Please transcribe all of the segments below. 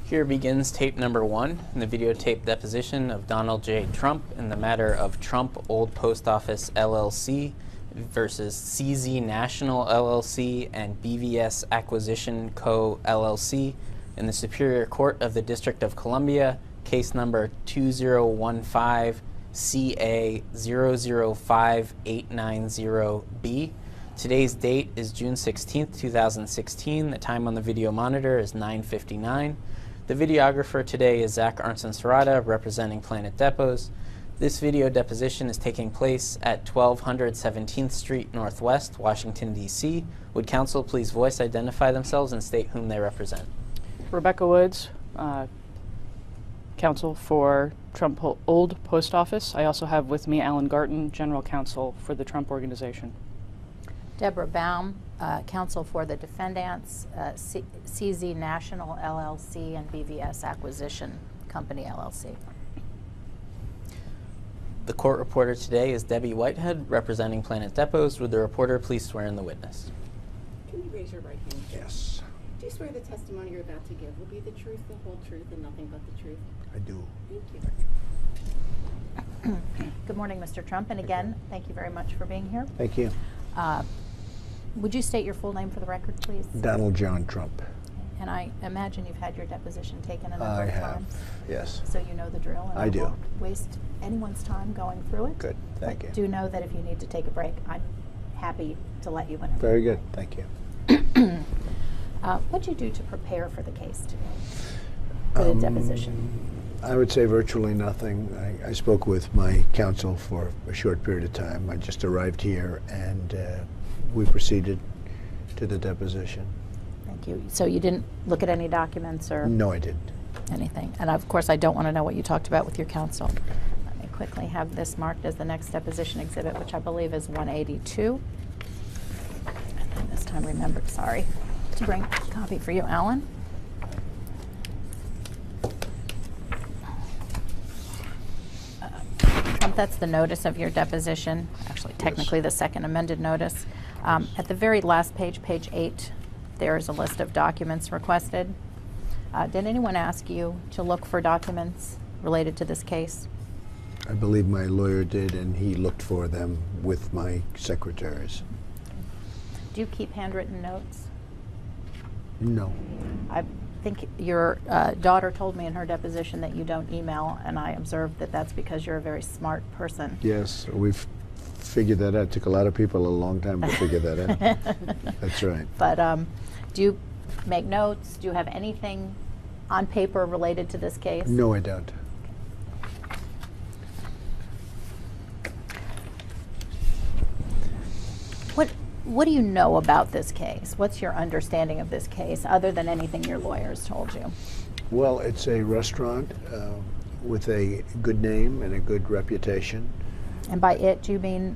Here begins tape number 1 in the videotape deposition of Donald J. Trump in the matter of Trump Old Post Office LLC versus CZ National LLC and BVS Acquisition Co. LLC in the Superior Court of the District of Columbia, case number 2015 CA 005890B. Today's date is June 16th, 2016. The time on the video monitor is 9:59. The videographer today is Zach Arnson-Serrata, representing Planet Depots. This video deposition is taking place at 1200 17th Street Northwest, Washington, D.C. Would counsel please voice identify themselves and state whom they represent? Rebecca Woods, counsel for Trump Old Post Office. I also have with me Alan Garton, general counsel for the Trump Organization. Deborah Baum, counsel for the defendants, CZ National LLC and BVS Acquisition Company LLC. The court reporter today is Debbie Whitehead, representing Planet Depots. Would the reporter please swear in the witness? Can you raise your right hand? Yes, Do you swear the testimony you're about to give will be the truth, the whole truth, and nothing but the truth? I do. Thank you. Good morning, Mr. Trump, and again, thank you very much for being here. Thank you. Would you state your full name for the record, please? Donald John Trump. And I imagine you've had your deposition taken a number I of have, times. yes. So you know the drill, and I do. won't waste anyone's time going through it. Good, thank But you. do know that if you need to take a break, I'm happy to let you in. Very good, thank you. What did you do to prepare for the case today, for the deposition? I would say virtually nothing. I spoke with my counsel for a short period of time. I just arrived here and we proceeded to the deposition. Thank you. So you didn't look at any documents or No, I didn't. anything? And of course, I don't want to know what you talked about with your counsel. Let me quickly have this marked as the next deposition exhibit, which I believe is 182. And then this time remembered, sorry, to bring a copy for you, Alan. Trump, that's the notice of your deposition, actually technically the second amended notice. At the very last page, page 8, there is a list of documents requested. Did anyone ask you to look for documents related to this case? I believe my lawyer did, and he looked for them with my secretaries. Do you keep handwritten notes? No. I think your daughter told me in her deposition that you don't email, and I observed that that's because you're a very smart person. Yes, we've figured that out. It took a lot of people a long time to figure that out. That's right. But do you make notes? Do you have anything on paper related to this case? No, I don't. What do you know about this case? What's your understanding of this case, other than anything your lawyers told you? Well, it's a restaurant with a good name and a good reputation. And by it, do you mean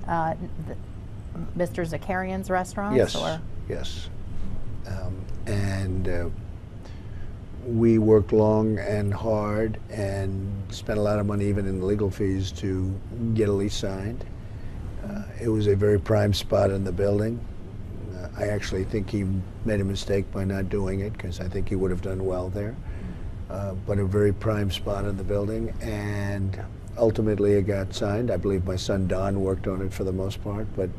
Mr. Zakarian's restaurants? Yes, Or? yes. And we worked long and hard and spent a lot of money, even in legal fees, to get a lease signed. It was a very prime spot in the building. I actually think he made a mistake by not doing it, because I think he would have done well there. But a very prime spot in the building, and ultimately it got signed. I believe my son Don worked on it for the most part, but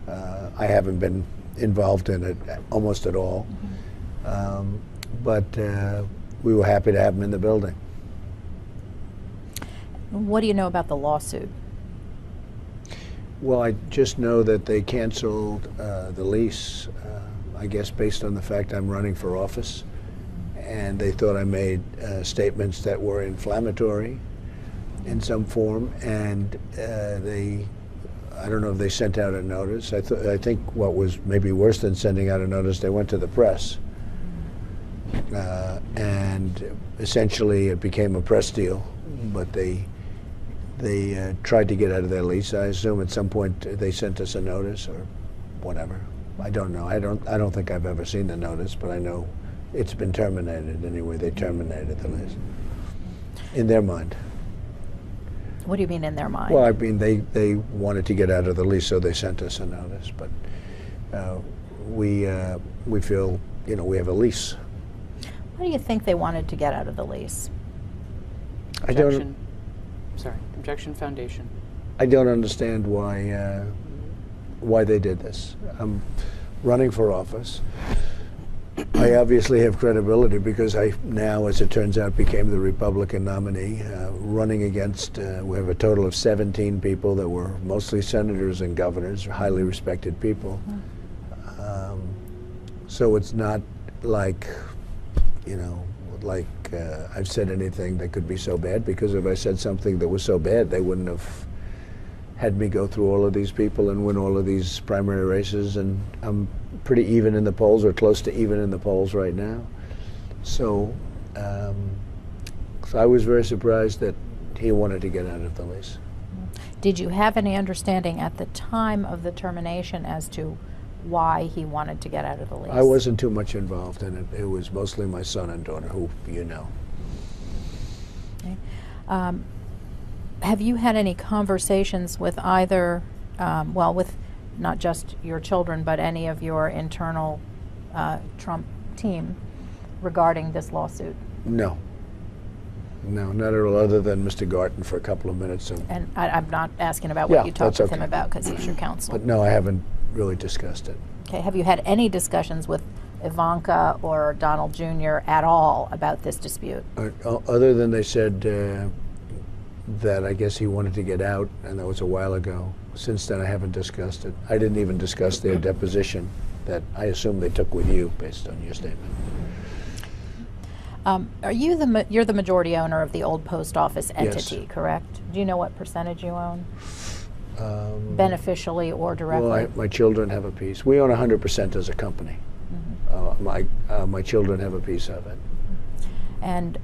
I haven't been involved in it almost at all. But we were happy to have him in the building. What do you know about the lawsuit? Well, I just know that they canceled the lease, I guess based on the fact I'm running for office, and they thought I made statements that were inflammatory in some form, and I don't know if they sent out a notice. I think what was maybe worse than sending out a notice, they went to the press, and essentially it became a press deal, but they tried to get out of their lease. I assume at some point they sent us a notice or whatever. I don't know. I don't think I've ever seen the notice, but I know it's been terminated anyway. They terminated the lease in their mind. What do you mean in their mind? Well, I mean they wanted to get out of the lease, so they sent us a notice. But we feel, we have a lease. What do you think they wanted to get out of the lease? I don't. Objection. Sorry. Objection foundation. I don't understand why they did this. I'm running for office. I obviously have credibility because I now, as it turns out, became the Republican nominee, running against, we have a total of 17 people that were mostly senators and governors, highly respected people. So it's not like, you know, like I've said anything that could be so bad, because if I said something that was so bad, they wouldn't have had me go through all of these people and win all of these primary races, and I'm pretty even in the polls, or close to even in the polls right now. So, so I was very surprised that he wanted to get out of the lease. Did you have any understanding at the time of the termination as to why he wanted to get out of the lease? I wasn't too much involved in it. It was mostly my son and daughter, who you know. Okay. Have you had any conversations with either, well, with not just your children, but any of your internal Trump team regarding this lawsuit? No. No, not at all, other than Mr. Garten for a couple of minutes. And I'm not asking about what Yeah, you talked that's with him okay. about, because he's your counsel. But no, I haven't really discussed it. Okay. Have you had any discussions with Ivanka or Donald Jr. at all about this dispute? Other than they said that I guess he wanted to get out, and that was a while ago. Since then, I haven't discussed it. I didn't even discuss their deposition that I assume they took with you, based on your statement. Are you you're the majority owner of the old post office entity, Yes. correct? Do you know what percentage you own? Beneficially or directly? Well, my children have a piece. We own 100% as a company. My children have a piece of it. And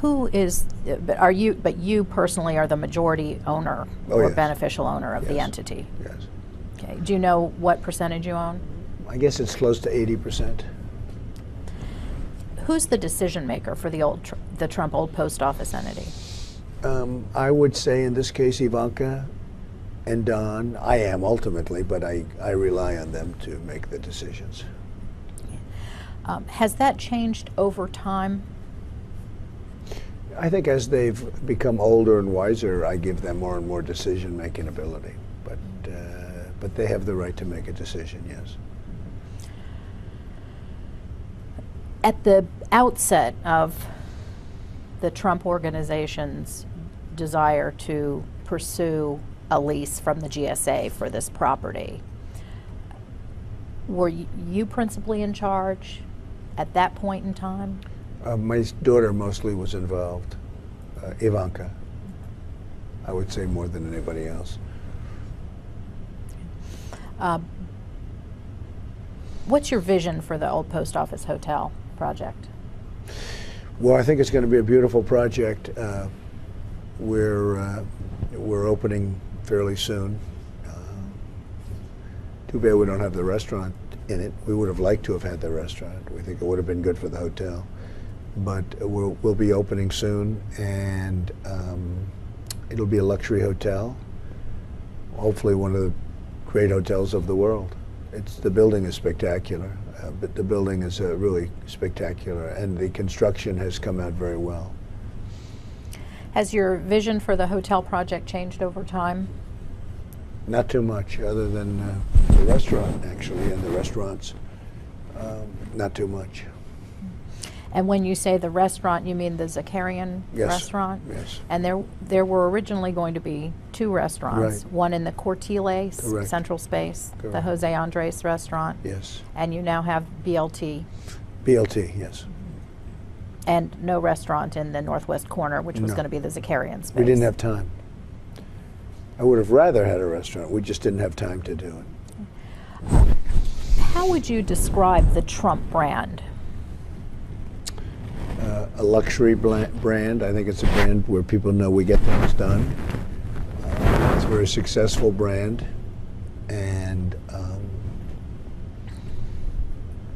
who is? But you personally are the majority owner or yes. beneficial owner of the Yes. entity. Yes. Okay. Do you know what percentage you own? I guess it's close to 80%. Who's the decision maker for the Trump old post office entity? I would say in this case Ivanka and Don. I am ultimately, but I rely on them to make the decisions. Has that changed over time? I think as they've become older and wiser, I give them more and more decision-making ability. But they have the right to make a decision, yes. At the outset of the Trump organization's desire to pursue a lease from the GSA for this property, were you principally in charge at that point in time? My daughter mostly was involved, Ivanka. I would say more than anybody else. What's your vision for the old post office hotel project? Well, I think it's going to be a beautiful project. We're opening fairly soon. Too bad we don't have the restaurant in it. We would have liked to have had the restaurant. We think it would have been good for the hotel. But we'll be opening soon, and it'll be a luxury hotel. Hopefully one of the great hotels of the world. The building is spectacular, but the building is really spectacular, and the construction has come out very well. Has your vision for the hotel project changed over time? Not too much, other than the restaurant, actually, and the restaurants. Not too much. And when you say the restaurant, you mean the Zakarian Yes. restaurant? Yes. And there were originally going to be two restaurants, Right. one in the Cortiles Correct. Central Space, the Correct. Jose Andres restaurant, Yes. and you now have BLT, BLT, yes. and no restaurant in the northwest corner, which was No. going to be the Zakarian space. We didn't have time. I would have rather had a restaurant. We just didn't have time to do it. How would you describe the Trump brand? A luxury brand. I think it's a brand where people know we get things done. It's a very successful brand, and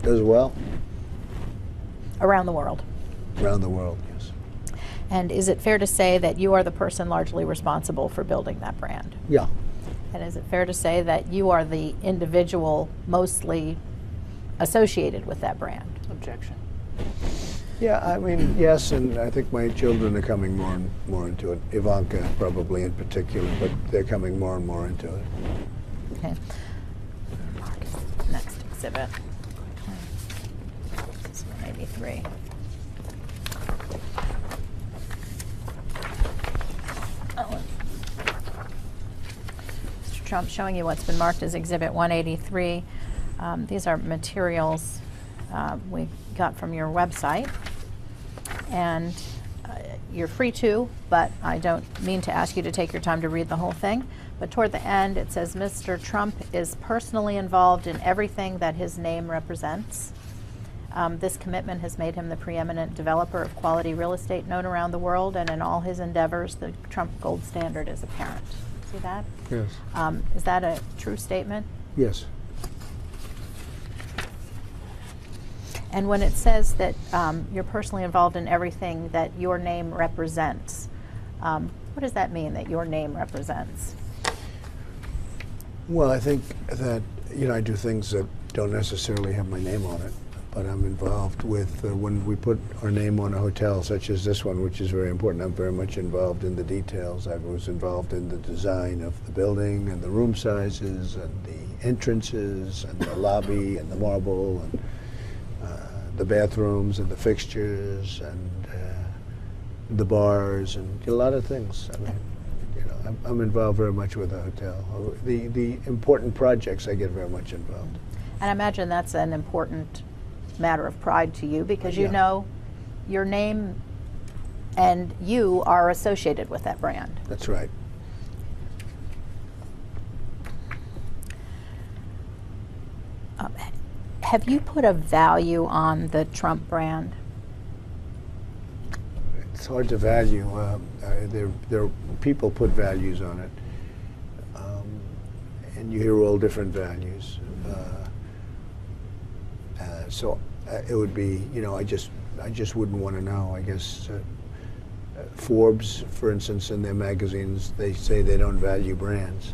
does well Around the world. around the world, yes. And is it fair to say that you are the person largely responsible for building that brand? Yeah. And is it fair to say that you are the individual mostly associated with that brand? Objection. Yeah, I mean, yes, and I think my children are coming more and more into it. Ivanka probably in particular, but they're coming more and more into it. Okay. Mark, next exhibit. This is 183. Oh. Mr. Trump, showing you what's been marked as Exhibit 183. These are materials we got from your website, and you're free to, but I don't mean to ask you to take your time to read the whole thing. But toward the end, it says, Mr. Trump is personally involved in everything that his name represents. This commitment has made him the preeminent developer of quality real estate known around the world, and in all his endeavors, the Trump gold standard is apparent. See that? Yes. Is that a true statement? Yes. And when it says that you're personally involved in everything that your name represents, what does that mean, that your name represents? Well, I think that, I do things that don't necessarily have my name on it, but I'm involved with, when we put our name on a hotel, such as this one, which is very important, I'm very much involved in the details. I was involved in the design of the building and the room sizes and the entrances and the lobby and the marble and the bathrooms and the fixtures and the bars and a lot of things. I mean, I'm involved very much with the hotel. The important projects, I get very much involved. And I imagine that's an important matter of pride to you, because you Yeah. know your name and you are associated with that brand. That's right. Have you put a value on the Trump brand? It's hard to value. There people put values on it, and you hear all different values. So it would be, I just wouldn't want to know. I guess Forbes, for instance, in their magazines, they say they don't value brands.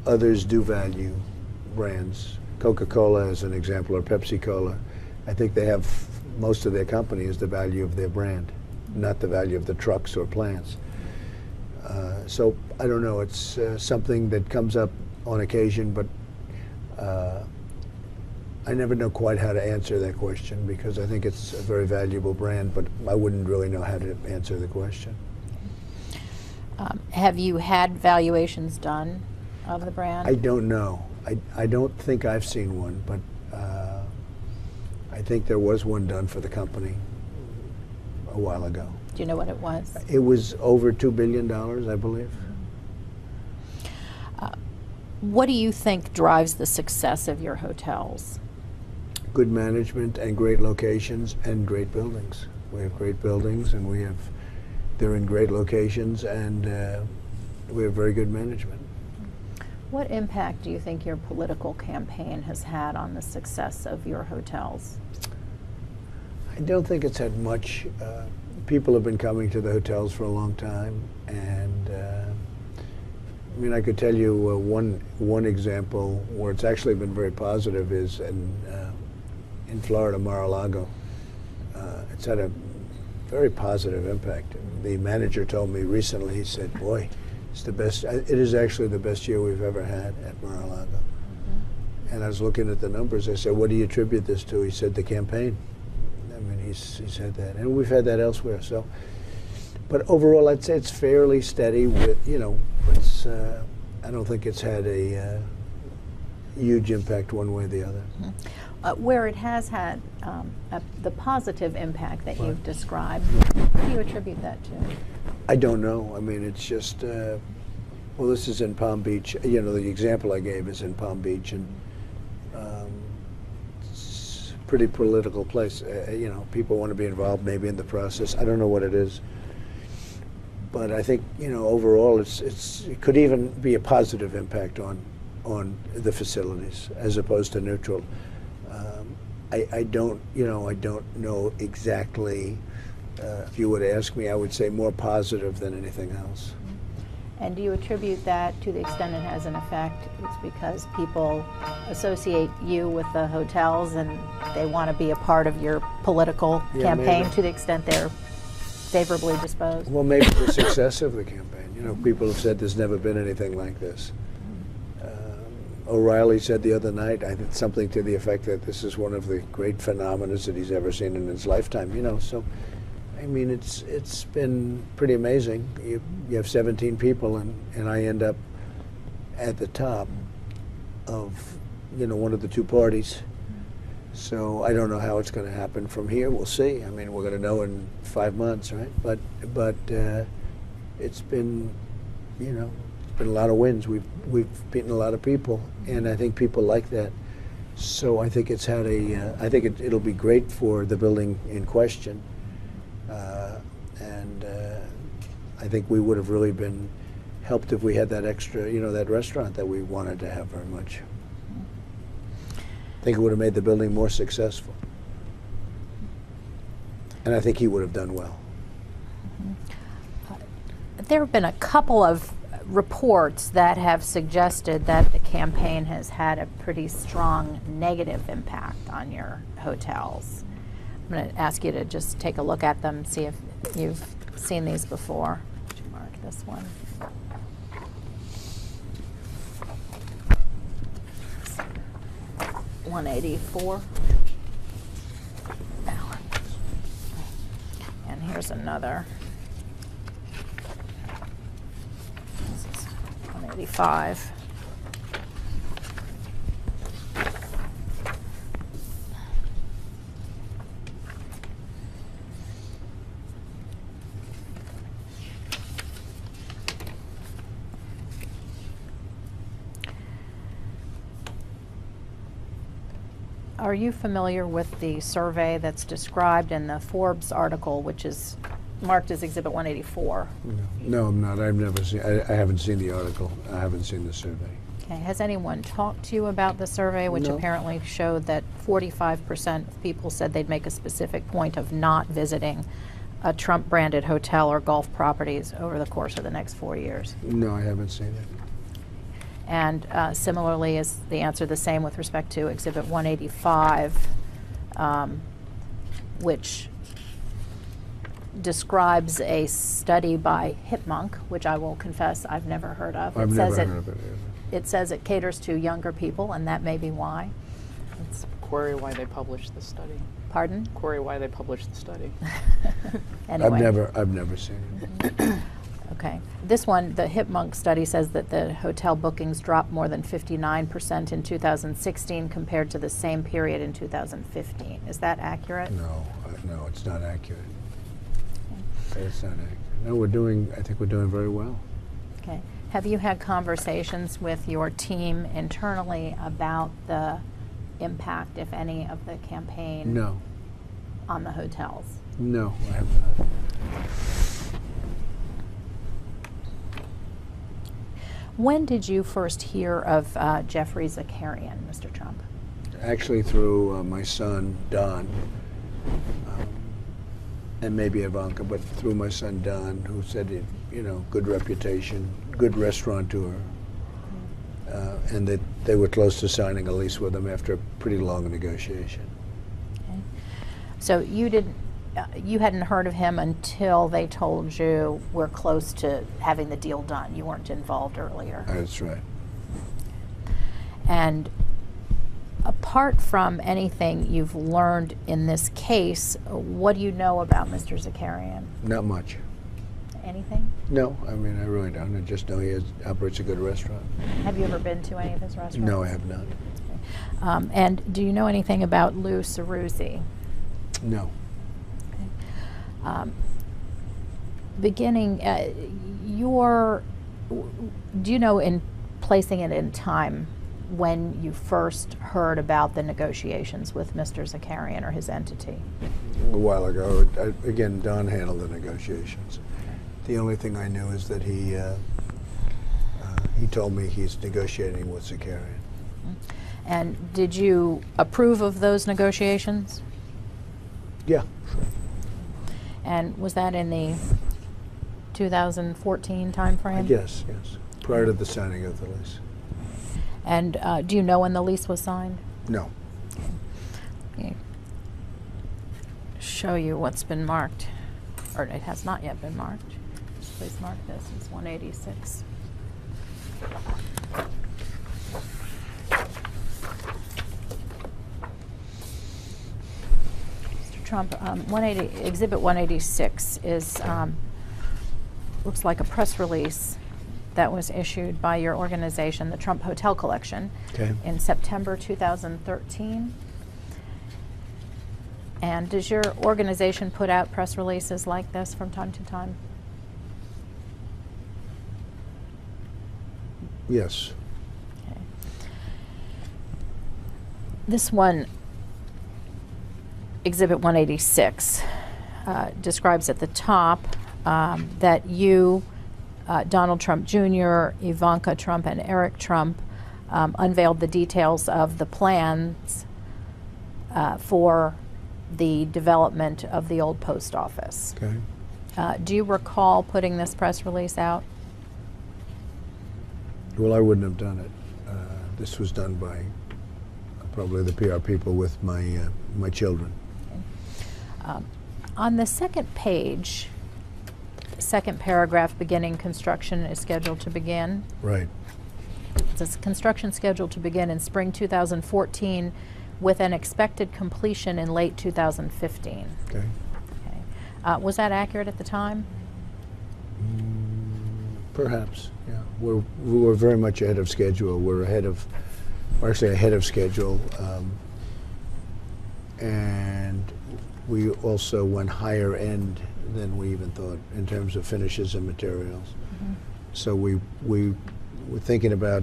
Others do value brands. Coca-Cola, as an example, or Pepsi-Cola, I think they have, most of their company is the value of their brand, not the value of the trucks or plants. So I don't know, it's something that comes up on occasion, but I never know quite how to answer that question, because I think it's a very valuable brand, but I wouldn't really know how to answer the question. Have you had valuations done of the brand? I don't know. I don't think I've seen one, but I think there was one done for the company a while ago. Do you know what it was? It was over $2 billion, I believe. What do you think drives the success of your hotels? Good management and great locations and great buildings. We have great buildings, and they're in great locations, and we have very good management. What impact do you think your political campaign has had on the success of your hotels? I don't think it's had much. People have been coming to the hotels for a long time, and I mean, I could tell you one example where it's actually been very positive is in Florida, Mar-a-Lago. It's had a very positive impact. The manager told me recently, he said, boy, it's the best, it is actually the best year we've ever had at Mar-a-Lago. Mm-hmm. And I was looking at the numbers. I said, what do you attribute this to? He said, the campaign. I mean, he said that. And we've had that elsewhere. So, but overall, I'd say it's fairly steady with, it's, I don't think it's had a huge impact one way or the other. Mm-hmm. Where it has had the positive impact that you've described, what do you attribute that to? I don't know. I mean, it's just, well, this is in Palm Beach. The example I gave is in Palm Beach, and it's a pretty political place. People want to be involved maybe in the process. I don't know what it is. But I think, overall, it could even be a positive impact on the facilities as opposed to neutral. I don't know exactly. If you would ask me, I would say more positive than anything else. And do you attribute that, to the extent it has an effect, it's because people associate you with the hotels and they want to be a part of your political campaign, maybe. to the extent they're favorably disposed? Well, maybe the success of the campaign. You know, people have said there's never been anything like this. O'Reilly said the other night, I think something to the effect that this is one of the great phenomena that he's ever seen in his lifetime. You know, so I mean, it's been pretty amazing. You have 17 people, and I end up at the top of, you know, one of the two parties. So I don't know how it's going to happen from here. We'll see. I mean, we're going to know in 5 months, right? But it's been, you know, it's been a lot of wins. We've beaten a lot of people, and I think people like that. So I think it's had a. I think it'll be great for the building in question. And I think we would have really been helped if we had that extra, you know, that restaurant that we wanted to have very much. I think it would have made the building more successful. And I think he would have done well. There have been a couple of reports that have suggested that the campaign has had a pretty strong negative impact on your hotels. I'm going to ask you to just take a look at them, see if you've seen these before. Would you mark this one? 184. And here's another. This is 185. Are you familiar with the survey that's described in the Forbes article, which is marked as Exhibit 184? No, I'm not. I've never seen. I haven't seen the article. I haven't seen the survey. Okay. Has anyone talked to you about the survey, which No. apparently showed that 45% of people said they'd make a specific point of not visiting a Trump-branded hotel or golf properties over the course of the next 4 years? No, I haven't seen it. And similarly, is the answer the same with respect to Exhibit 185, which describes a study by Hipmunk, which I will confess I've never heard of. I've never heard of it either. It says it caters to younger people, and that may be why. It's, Query why they published the study. pardon? Query why they published the study. Anyway. I've never seen it. Okay. This one, the Hipmunk study, says that the hotel bookings dropped more than 59% in 2016 compared to the same period in 2015. Is that accurate? No, no, it's not accurate. It's not accurate. No, I think we're doing very well. Okay. Have you had conversations with your team internally about the impact, if any, of the campaign No, on the hotels? no, I have not. When did you first hear of Jeffrey Zakarian, Mr. Trump? Actually, through my son, Don, and maybe Ivanka, but through my son, Don, who said, you know, good reputation, good restaurateur, and that they were close to signing a lease with him after a pretty long negotiation. Okay. So you hadn't heard of him until they told you we're close to having the deal done. You weren't involved earlier. That's right. And apart from anything you've learned in this case, what do you know about Mr. Zakarian? Not much. Anything? No, I mean, I really don't. I just know he operates a good restaurant. Have you ever been to any of his restaurants? No, I have not. And do you know anything about Lou Ceruzzi? No. Beginning, do you know, in placing it in time, when you first heard about the negotiations with Mr. Zakarian or his entity? A while ago. Again, Don handled the negotiations. The only thing I knew is that he told me he's negotiating with Zakarian. And did you approve of those negotiations? Yeah, sure. And was that in the 2014 timeframe? Yes, yes. Prior to the signing of the lease. And do you know when the lease was signed? No. Okay. Show you what's been marked, or it has not yet been marked. Please mark this as 186. Mr. Trump, Exhibit 186 is looks like a press release that was issued by your organization, the Trump Hotel Collection, Okay. in September 2013. And does your organization put out press releases like this from time to time? Yes. Okay. This one, Exhibit 186, describes at the top that you, Donald Trump Jr., Ivanka Trump, and Eric Trump unveiled the details of the plans for the development of the old post office. Okay. Do you recall putting this press release out? Well, I wouldn't have done it. This was done by probably the PR people with my children. On the second page, second paragraph, beginning construction is scheduled to begin. Right. It says construction scheduled to begin in spring 2014 with an expected completion in late 2015. Okay. Okay. Was that accurate at the time? Perhaps. Yeah. We were very much ahead of schedule. We're ahead of schedule, and we also went higher end than we even thought in terms of finishes and materials. Mm-hmm. So we were thinking about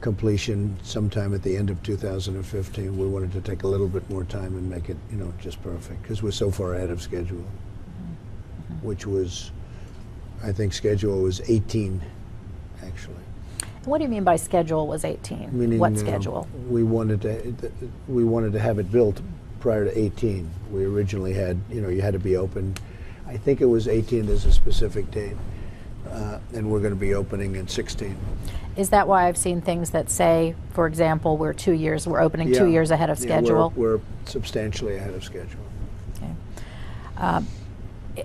completion sometime at the end of 2015. We wanted to take a little bit more time and make it, just perfect, because we're so far ahead of schedule, Mm-hmm. which was, I think schedule was 18, actually. What do you mean by schedule was 18? Meaning, what schedule? We wanted to have it built prior to 18. We originally had, you had to be open. I think it was 18 as a specific date, and we're going to be opening in 16. Is that why I've seen things that say, for example, we're opening 2 years ahead of schedule? We're substantially ahead of schedule. Okay.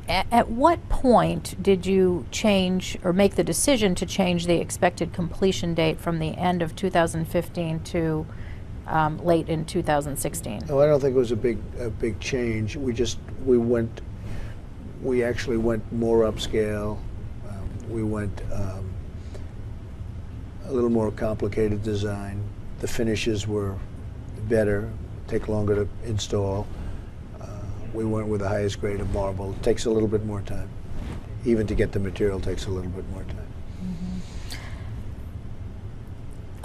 At what point did you change or make the decision to change the expected completion date from the end of 2015 to late in 2016? Oh, I don't think it was a big change. We actually went more upscale. We went a little more complicated design. The finishes were better, take longer to install. We went with the highest grade of marble. It takes a little bit more time. Even to get the material takes a little bit more time. Mm-hmm.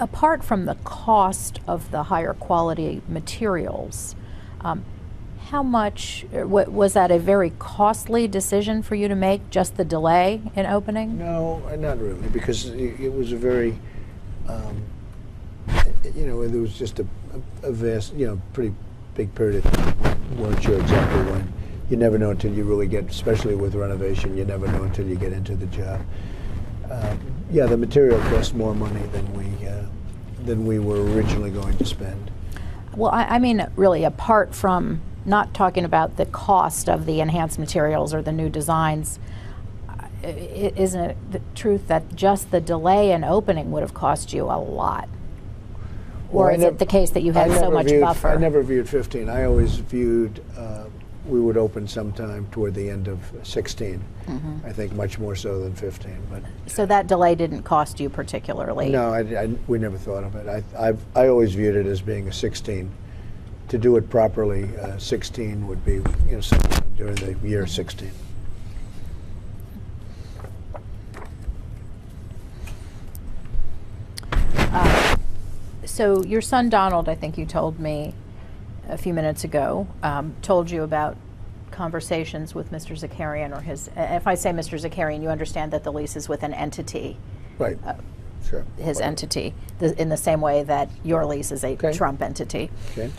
Apart from the cost of the higher quality materials, how much, was that a very costly decision for you to make, just the delay in opening? No, not really, because it was a very, there was just a vast, pretty big period of time. We weren't sure exactly when. You never know until you really get, especially with renovation, you never know until you get into the job. Yeah, the material cost more money than we were originally going to spend. Well, I mean, really, apart from not talking about the cost of the enhanced materials or the new designs, isn't it the truth that just the delay in opening would have cost you a lot? Or Well, is it the case that you had so much buffer? I never viewed 15. I always viewed we would open sometime toward the end of 16. Mm-hmm. I think much more so than 15. But So that delay didn't cost you particularly? no, we never thought of it. I always viewed it as being a 16. To do it properly, 16 would be sometime during the year 16. So your son Donald, I think you told me a few minutes ago, told you about conversations with Mr. Zakarian, or his, if I say Mr. Zakarian, you understand that the lease is with an entity, Right. Sure. his entity, in the same way that your lease is a Okay. Trump entity. Okay.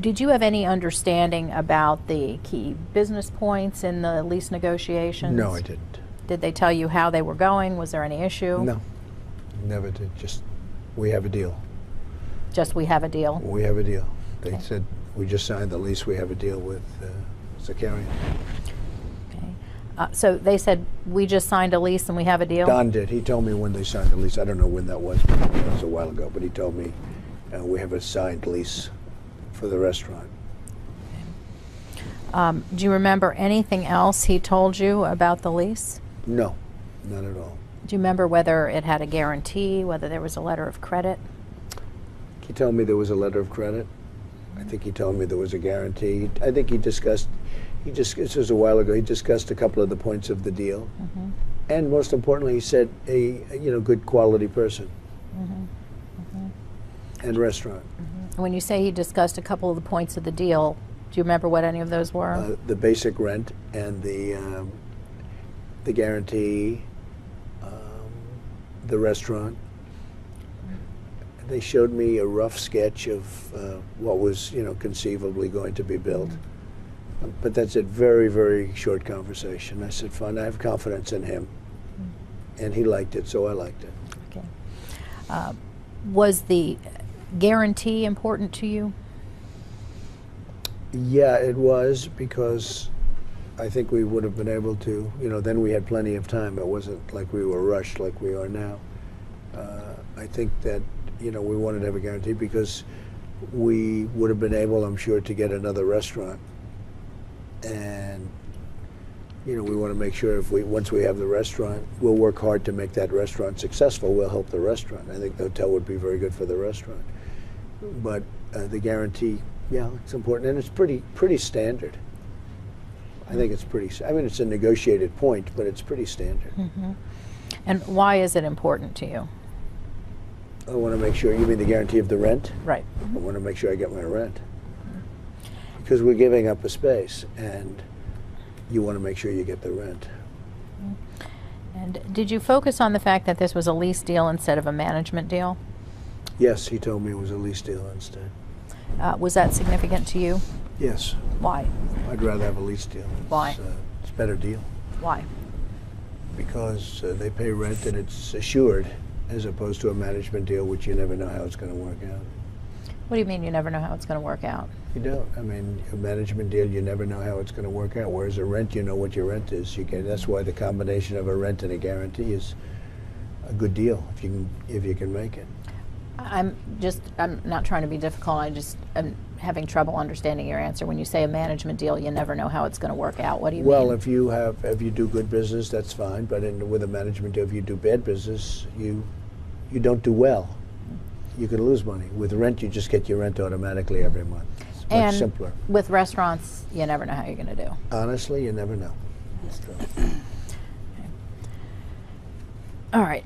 Did you have any understanding about the key business points in the lease negotiations? No, I didn't. Did they tell you how they were going? Was there any issue? No, never did. Just, we have a deal. Just we have a deal? We have a deal. They Okay. said, we just signed the lease, we have a deal with Zakarian. Okay. So they said, we just signed a lease and we have a deal? Don did. He told me when they signed the lease. I don't know when that was, but it was a while ago. But he told me we have a signed lease for the restaurant. Do you remember anything else he told you about the lease? No, not at all. Do you remember whether it had a guarantee, whether there was a letter of credit? He told me there was a letter of credit. I think he told me there was a guarantee. I think this was a while ago, he discussed a couple of the points of the deal. Mm-hmm. And most importantly, he said a good quality person. Mm-hmm. Mm-hmm. And restaurant. Mm-hmm. When you say he discussed a couple of the points of the deal, do you remember what any of those were? The basic rent and the guarantee, the restaurant. They showed me a rough sketch of what was, conceivably going to be built. But that's a very, very short conversation. I said, fine, I have confidence in him. And he liked it, so I liked it. Okay. Was the guarantee important to you? Yeah, it was, because I think we would have been able to, then we had plenty of time. It wasn't like we were rushed like we are now. I think that, we wanted to have a guarantee because we would have been able, I'm sure, to get another restaurant. And, we want to make sure once we have the restaurant, we'll work hard to make that restaurant successful. We'll help the restaurant. I think the hotel would be very good for the restaurant. But the guarantee, yeah, it's important, and it's pretty standard. I think it's it's a negotiated point, but it's pretty standard. Mm-hmm. And why is it important to you? I want to make sure, you mean the guarantee of the rent? Right. I want to make sure I get my rent. Because we're giving up a space, and you want to make sure you get the rent. And did you focus on the fact that this was a lease deal instead of a management deal? Yes, he told me it was a lease deal instead. Was that significant to you? Yes. Why? I'd rather have a lease deal. Why? It's a better deal. Why? Because they pay rent and it's assured, as opposed to a management deal, which you never know how it's going to work out. What do you mean you never know how it's going to work out? You don't. I mean, a management deal, you never know how it's going to work out. Whereas a rent, you know what your rent is. That's why the combination of a rent and a guarantee is a good deal if you can make it. I'm not trying to be difficult. I'm having trouble understanding your answer. When you say a management deal, you never know how it's going to work out. What do you mean? Well, if you do good business, that's fine. But with a management deal, if you do bad business, you don't do well. You can lose money. With rent, you just get your rent automatically every month. It's much simpler. With restaurants, you never know how you're going to do. Honestly, you never know. That's true. Okay. All right.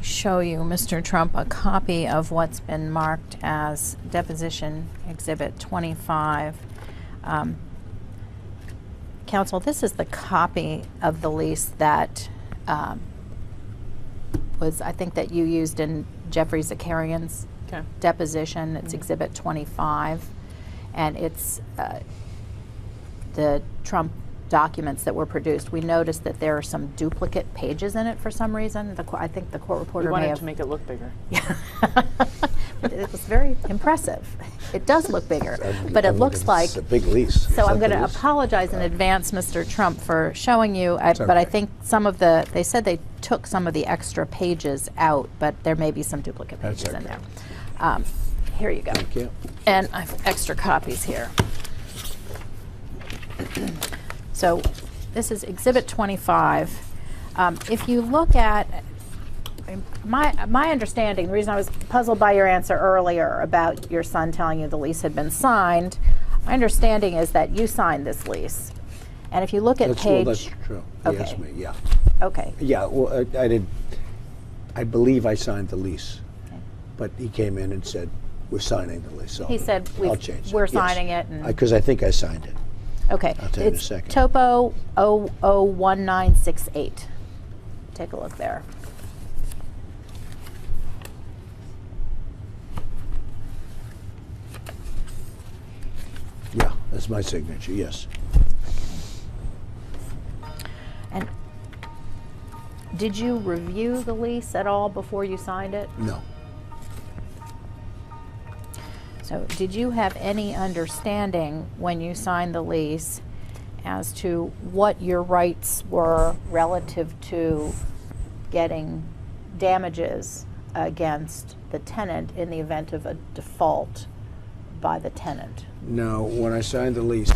Show you, Mr. Trump, a copy of what's been marked as Deposition Exhibit 25. Counsel, this is the copy of the lease that I think that you used in Jeffrey Zakarian's deposition. It's Exhibit 25, and it's the Trump documents that were produced. We noticed that there are some duplicate pages in it for some reason. I think the court reporter may have to make it look bigger. Yeah. It was very impressive. It does look bigger, but it looks like it's a big lease. So I'm going to apologize in advance, Mr. Trump, for showing you. But I think they said they took some of the extra pages out, but there may be some duplicate pages in there. Here you go. Thank you. And I have extra copies here. So this is Exhibit 25. If you look at my understanding, the reason I was puzzled by your answer earlier about your son telling you the lease had been signed, my understanding is that you signed this lease. And if you look at page... Well, that's true. He asked me, yeah. Okay. Yeah, well, I believe I signed the lease. Okay. But he came in and said, we're signing the lease. So he said, I'll change we're it. signing it. Because I think I signed it. Okay. I'll tell you in a It's second. Topo 001968. Take a look there. Yeah, that's my signature, yes. And did you review the lease at all before you signed it? No. So did you have any understanding when you signed the lease as to what your rights were relative to getting damages against the tenant in the event of a default by the tenant? No, when I signed the lease,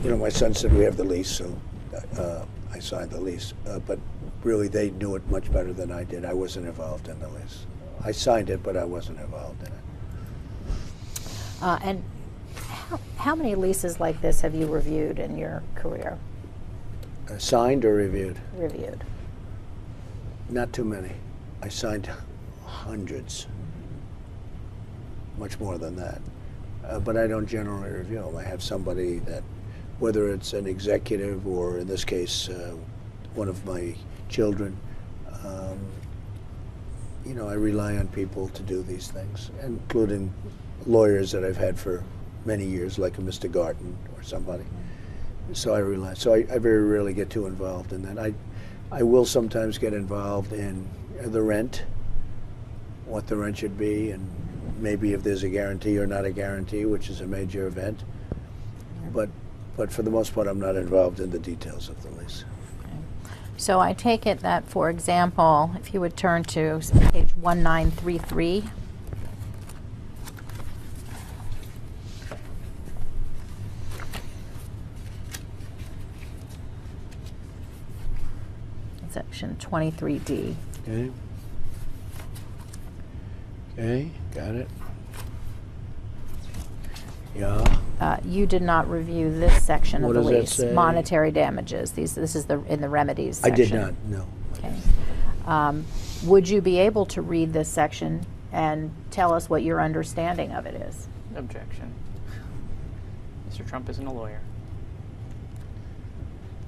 my son said we have the lease, so I signed the lease. But really, they knew it much better than I did. I wasn't involved in the lease. I signed it, but I wasn't involved in it. And how many leases like this have you reviewed in your career? Signed or reviewed? Reviewed. Not too many. I signed hundreds, much more than that. But I don't generally review them. I have somebody that, whether it's an executive or in this case, one of my children, I rely on people to do these things, including lawyers that I've had for many years, like a Mr. Garten or somebody. So I rely. So I very rarely get too involved in that. I will sometimes get involved in the rent, what the rent should be, and maybe if there's a guarantee or not a guarantee, which is a major event. But for the most part, I'm not involved in the details of the lease. So I take it that, for example, if you would turn to page 1933. Section 23D. Okay. Okay, got it. Yeah. You did not review this section What of the does that lease, say? monetary damages. This is in the remedies I section. did not, no. Okay. Would you be able to read this section and tell us what your understanding of it is? Objection. Mr. Trump isn't a lawyer.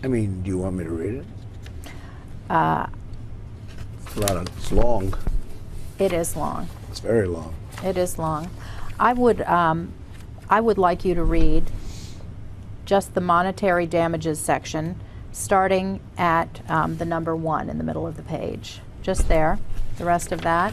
I mean, do you want me to read it? It's long. It is long. It's very long. It is long. I would like you to read just the monetary damages section, starting at the number 1 in the middle of the page. Just there. The rest of that,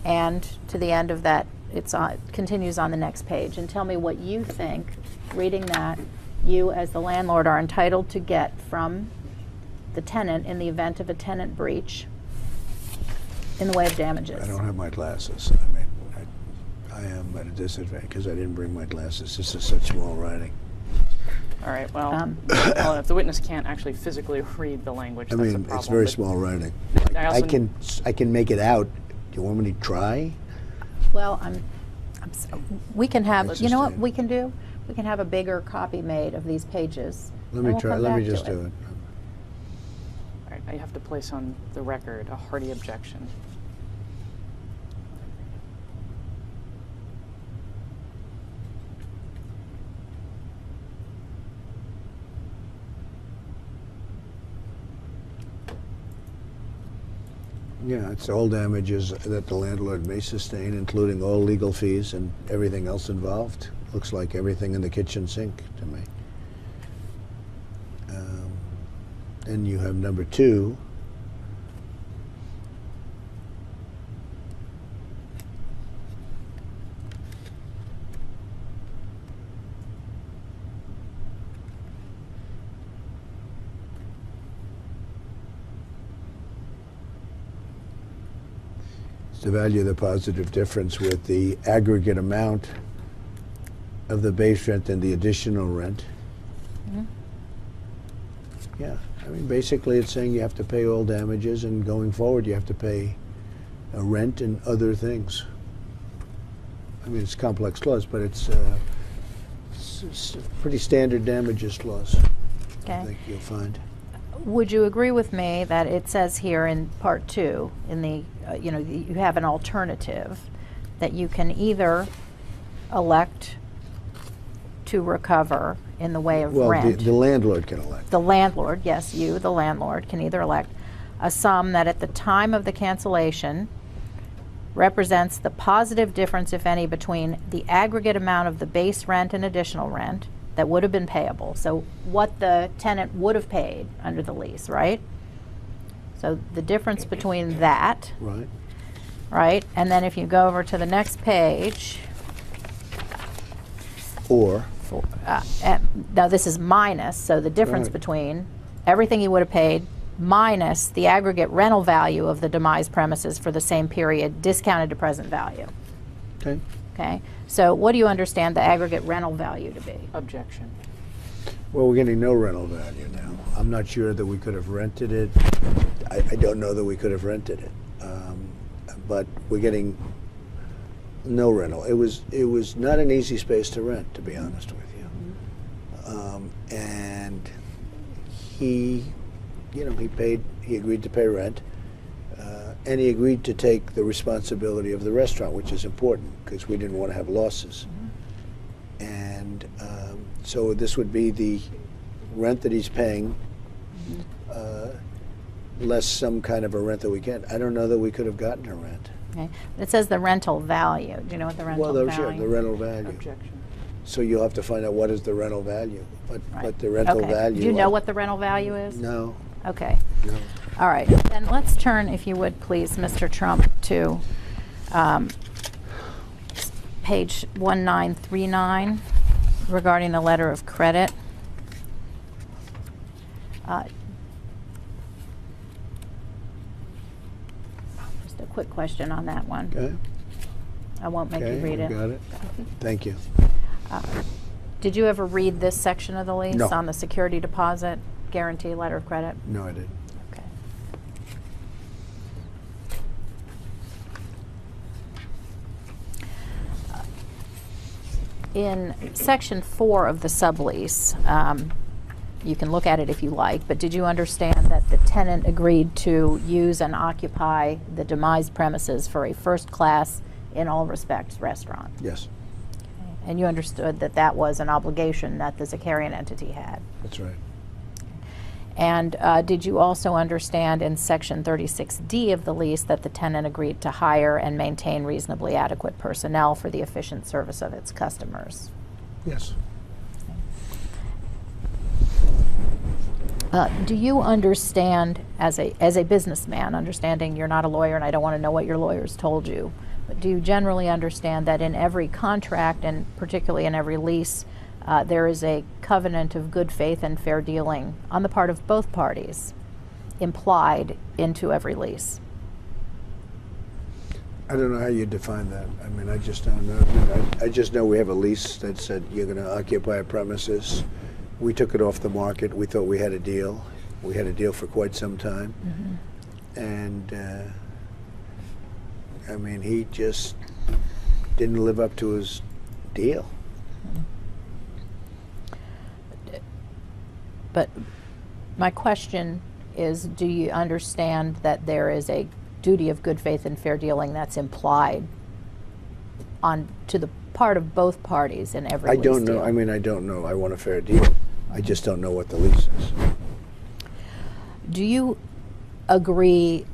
and to the end of that, it continues on the next page. And tell me what you think, reading that, you as the landlord are entitled to get from the tenant in the event of a tenant breach in the way of damages. I don't have my glasses. I mean, I am at a disadvantage because I didn't bring my glasses. This is such small writing. All right, well, well, if the witness can't actually physically read the language, I that's a mean, problem. it's very but small writing. I I also- can make it out. Do you want me to try? Well, we can have, Let's you know just what do it. we can do? We can have a bigger copy made of these pages. Let and me we'll try. come Let me back to just do it. All right, I have to place on the record a hearty objection. Yeah, it's all damages that the landlord may sustain, including all legal fees and everything else involved. Looks like everything in the kitchen sink to me. Then you have number 2. To value the positive difference with the aggregate amount of the base rent and the additional rent. Mhm. Yeah, I mean, basically it's saying you have to pay all damages, and going forward you have to pay rent and other things. I mean, it's a complex clause, but it's a pretty standard damages clause, I Okay. think you'll find. Would you agree with me that it says here in part 2, in the, you have an alternative, that you can either elect to recover in the way of Well, rent. the landlord can elect. The landlord, yes, you, the landlord, can either elect a sum that at the time of the cancellation represents the positive difference, if any, between the aggregate amount of the base rent and additional rent that would have been payable. So what the tenant would have paid under the lease, right? So the difference between that, Right. right? And then if you go over to the next page, Or, now this is minus, so the difference Right. between everything he would have paid minus the aggregate rental value of the demised premises for the same period, discounted to present value. okay. Okay? So what do you understand the aggregate rental value to be? Objection. Well, we're getting no rental value now. I'm not sure that we could have rented it. I don't know that we could have rented it. But we're getting no rental. It was not an easy space to rent, to be honest with you. And he agreed to pay rent, and he agreed to take the responsibility of the restaurant, which is important because we didn't want to have losses. And so this would be the rent that he's paying, less some kind of a rent that we get. I don't know that we could have gotten a rent. Okay? It says the rental value. Do you know what the rental Well, value? sure, the rental value. Objection. So you'll have to find out what is the rental value. But Right. the rental Okay. value. Do you know what the rental value is? No, Okay. no. All right. Then let's turn, if you would please, Mr. Trump, to page 1939 regarding the letter of credit. Just a quick question on that one. Okay. I won't make Okay, you read I it. got it. Thank you. Did you ever read this section of the lease No. on the security deposit guarantee letter of credit? No, I didn't. Okay. In section 4 of the sublease, you can look at it if you like, but did you understand that the tenant agreed to use and occupy the demised premises for a first-class, in all respects, restaurant? Yes, And you understood that that was an obligation that the Zakarian entity had? that's right. And did you also understand in section 36D of the lease that the tenant agreed to hire and maintain reasonably adequate personnel for the efficient service of its customers? Yes. Do you understand, as a businessman, understanding you're not a lawyer and I don't want to know what your lawyers told you, but do you generally understand that in every contract, and particularly in every lease, there is a covenant of good faith and fair dealing on the part of both parties implied into every lease? I don't know how you define that. I mean, I just don't know. I just know we have a lease that said you're going to occupy a premises. We took it off the market. We thought we had a deal. We had a deal for quite some time. And, I mean, he just didn't live up to his deal. But my question is, do you understand that there is a duty of good faith and fair dealing that's implied to the part of both parties in every I lease don't know. deal? I mean, I don't know. I want a fair deal. I just don't know what the lease is. Do you agree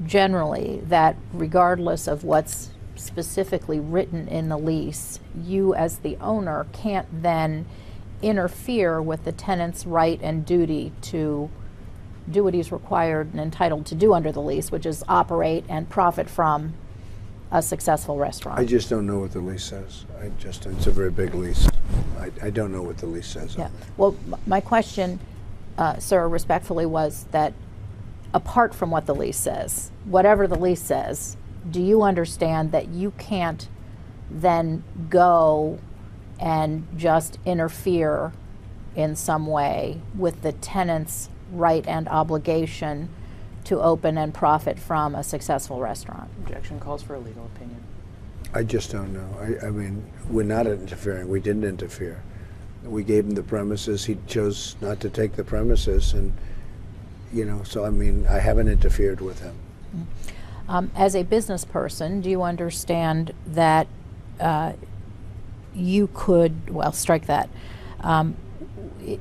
generally that regardless of what's specifically written in the lease, you as the owner can't then interfere with the tenant's right and duty to do what he's required and entitled to do under the lease, which is operate and profit from a successful restaurant? I just don't know what the lease says. It's a very big lease. I don't know what the lease says. Yeah. Well, my question, sir, respectfully, was that apart from what the lease says, whatever the lease says, do you understand that you can't then go and just interfere in some way with the tenant's right and obligation to open and profit from a successful restaurant? Objection calls for a legal opinion. I just don't know. I mean, we're not interfering. We didn't interfere. We gave him the premises. He chose not to take the premises, and so I mean, I haven't interfered with him. As a business person, do you understand that you could, well, strike that.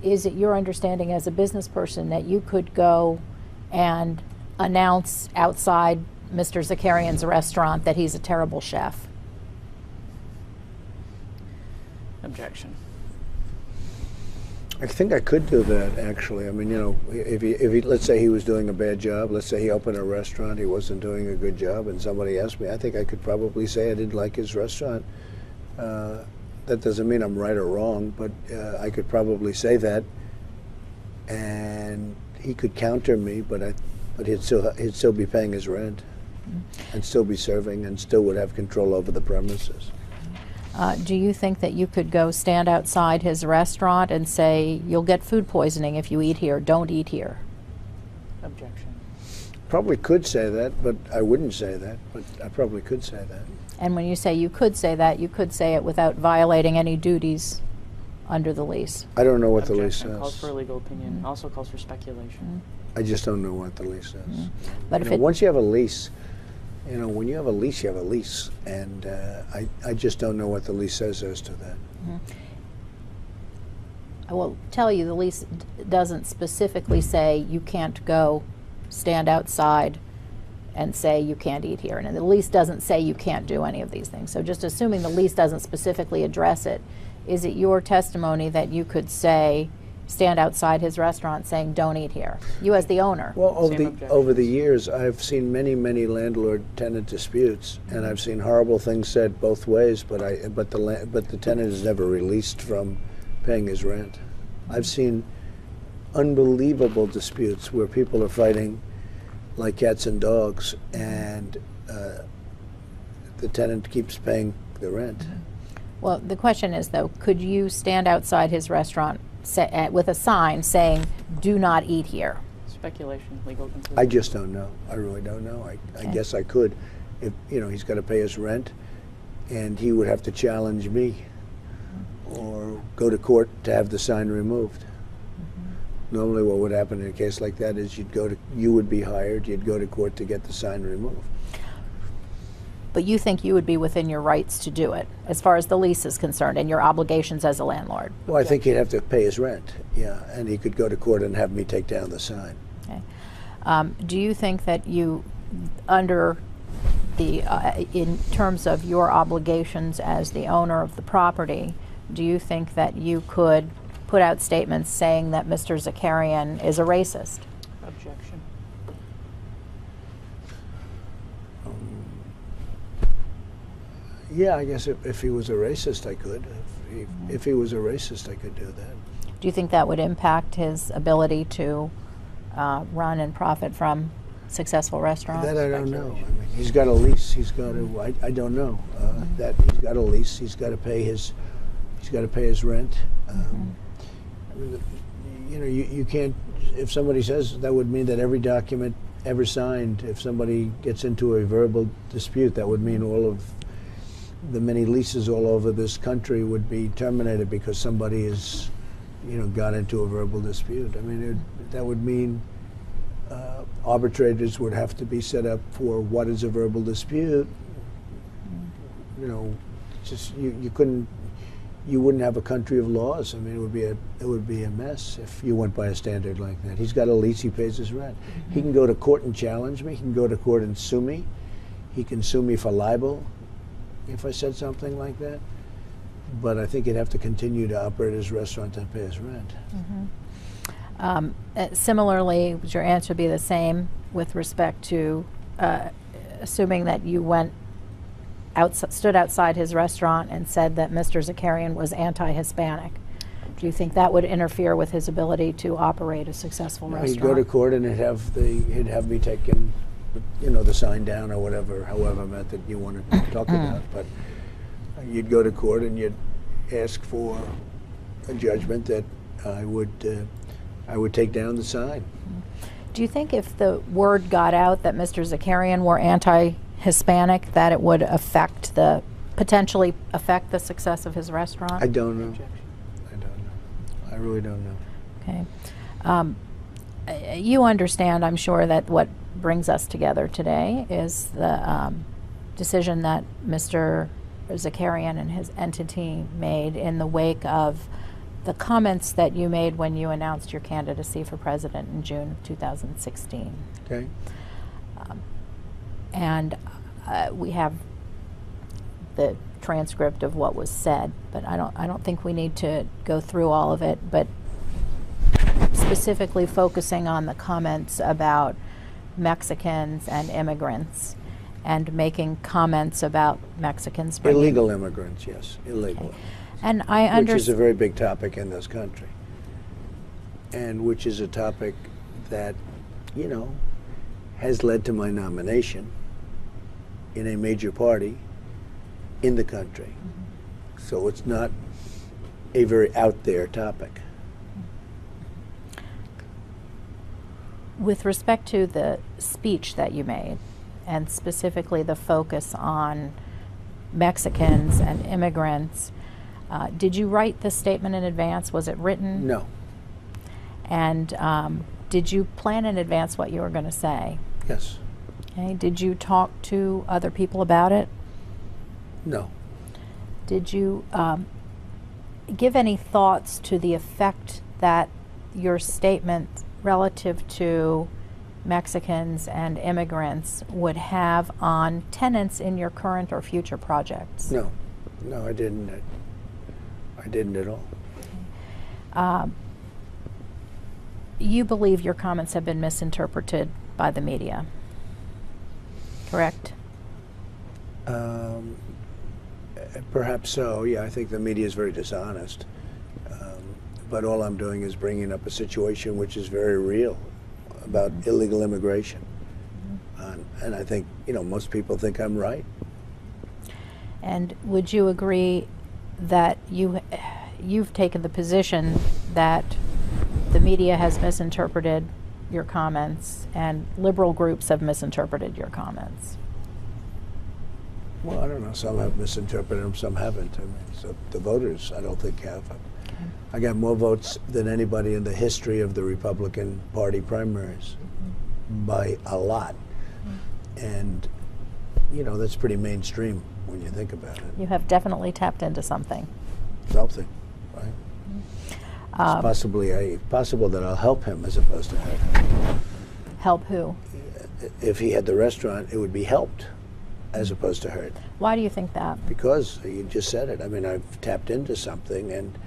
Is it your understanding as a business person that you could go and announce outside Mr. Zakarian's restaurant that he's a terrible chef? Objection. I think I could do that, actually. I mean, you know, if he, let's say he was doing a bad job, let's say he opened a restaurant, he wasn't doing a good job, and somebody asked me, I think I could probably say I didn't like his restaurant. That doesn't mean I'm right or wrong, but I could probably say that, and he could counter me, but he'd still be paying his rent, and still be serving, and still would have control over the premises. Do you think that you could go stand outside his restaurant and say, you'll get food poisoning if you eat here, don't eat here? Objection. Probably could say that, but I wouldn't say that, but I probably could say that. And when you say you could say that, you could say it without violating any duties under the lease. I don't know what the lease Objection. Calls says. for a legal opinion. Also calls for speculation. I just don't know what the lease says. But You if know, it, once you have a lease, you know, when you have a lease, you have a lease, and I just don't know what the lease says as to that. I will tell you, the lease doesn't specifically say you can't go stand outside and say you can't eat here. And the lease doesn't say you can't do any of these things. So just assuming the lease doesn't specifically address it, is it your testimony that you could say, stand outside his restaurant saying don't eat here? You as the owner. Well, Same over the years, I've seen many, many landlord-tenant disputes, and I've seen horrible things said both ways. But the tenant is never released from paying his rent. I've seen unbelievable disputes where people are fighting like cats and dogs, and the tenant keeps paying the rent. Well, the question is, though, could you stand outside his restaurant with a sign saying, do not eat here? Speculation. Legal conclusion. I just don't know. I really don't know. I guess I could. If, you know, he's got to pay his rent, and he would have to challenge me or go to court to have the sign removed. Normally what would happen in a case like that is you would be hired, you'd go to court to get the sign removed. But you think you would be within your rights to do it, as far as the lease is concerned, and your obligations as a landlord? Well, I think he'd have to pay his rent, yeah, and he could go to court and have me take down the sign. Okay. Do you think that you, under the, in terms of your obligations as the owner of the property, do you think that you could put out statements saying that Mr. Zakarian is a racist? Objection. Yeah, I guess if he was a racist, I could. If he was a racist, I could do that. Do you think that would impact his ability to run and profit from successful restaurants? That I don't know. I mean, he's got a lease. He's got to. I don't know. That he's got a lease. He's got to pay his. He's got to pay his rent. I mean, you know, you can't. If somebody says that would mean that every document ever signed, if somebody gets into a verbal dispute, that would mean all of the many leases all over this country would be terminated because somebody has, you know, got into a verbal dispute. I mean, that would mean arbitrators would have to be set up for what is a verbal dispute. You know, just you couldn't, you wouldn't have a country of laws. I mean, it would be a mess if you went by a standard like that. He's got a lease. He pays his rent. He can go to court and challenge me. He can go to court and sue me. He can sue me for libel if I said something like that. But I think he'd have to continue to operate his restaurant and pay his rent. Similarly, would your answer be the same with respect to assuming that you stood outside his restaurant and said that Mr. Zakarian was anti-Hispanic? Do you think that would interfere with his ability to operate a successful restaurant? He'd go to court and he'd have me taken, you know, the sign down or however method you want to talk about. But you'd go to court and you'd ask for a judgment that I would take down the sign. Do you think if the word got out that Mr. Zakarian were anti-Hispanic, that it would potentially affect the success of his restaurant? I don't know. I don't know. I really don't know. Okay. You understand, I'm sure, that what brings us together today is the decision that Mr. Zakarian and his entity made in the wake of the comments that you made when you announced your candidacy for president in June of 2016. Okay. And we have the transcript of what was said, but I don't think we need to go through all of it, but specifically focusing on the comments about Mexicans and immigrants and making comments about Mexicans bringing Illegal immigrants, yes, illegal. Okay. And I Which is a understand. very big topic in this country. And which is a topic that, you know, has led to my nomination in a major party in the country. So it's not a very out there topic. With respect to the speech that you made, and specifically the focus on Mexicans and immigrants, did you write the statement in advance? Was it written? No, And did you plan in advance what you were going to say? yes, Okay. Did you talk to other people about it? no. Did you give any thoughts to the effect that your statement relative to Mexicans and immigrants would have on tenants in your current or future projects? No, no, I didn't. I didn't at all. You believe your comments have been misinterpreted by the media, correct? Perhaps so. Yeah, I think the media is very dishonest. But all I'm doing is bringing up a situation which is very real about illegal immigration. And I think, you know, most people think I'm right. And would you agree that you've taken the position that the media has misinterpreted your comments and liberal groups have misinterpreted your comments? Well, I don't know. Some have misinterpreted them, some haven't. I mean, so the voters, I don't think, have. I got more votes than anybody in the history of the Republican Party primaries by a lot. And, you know, that's pretty mainstream when you think about it. You have definitely tapped into something. Something, right? It's possible that I'll help him as opposed to hurt him. Help who? If he had the restaurant, it would be helped as opposed to hurt. Why do you think that? Because you just said it. I mean, I've tapped into something, and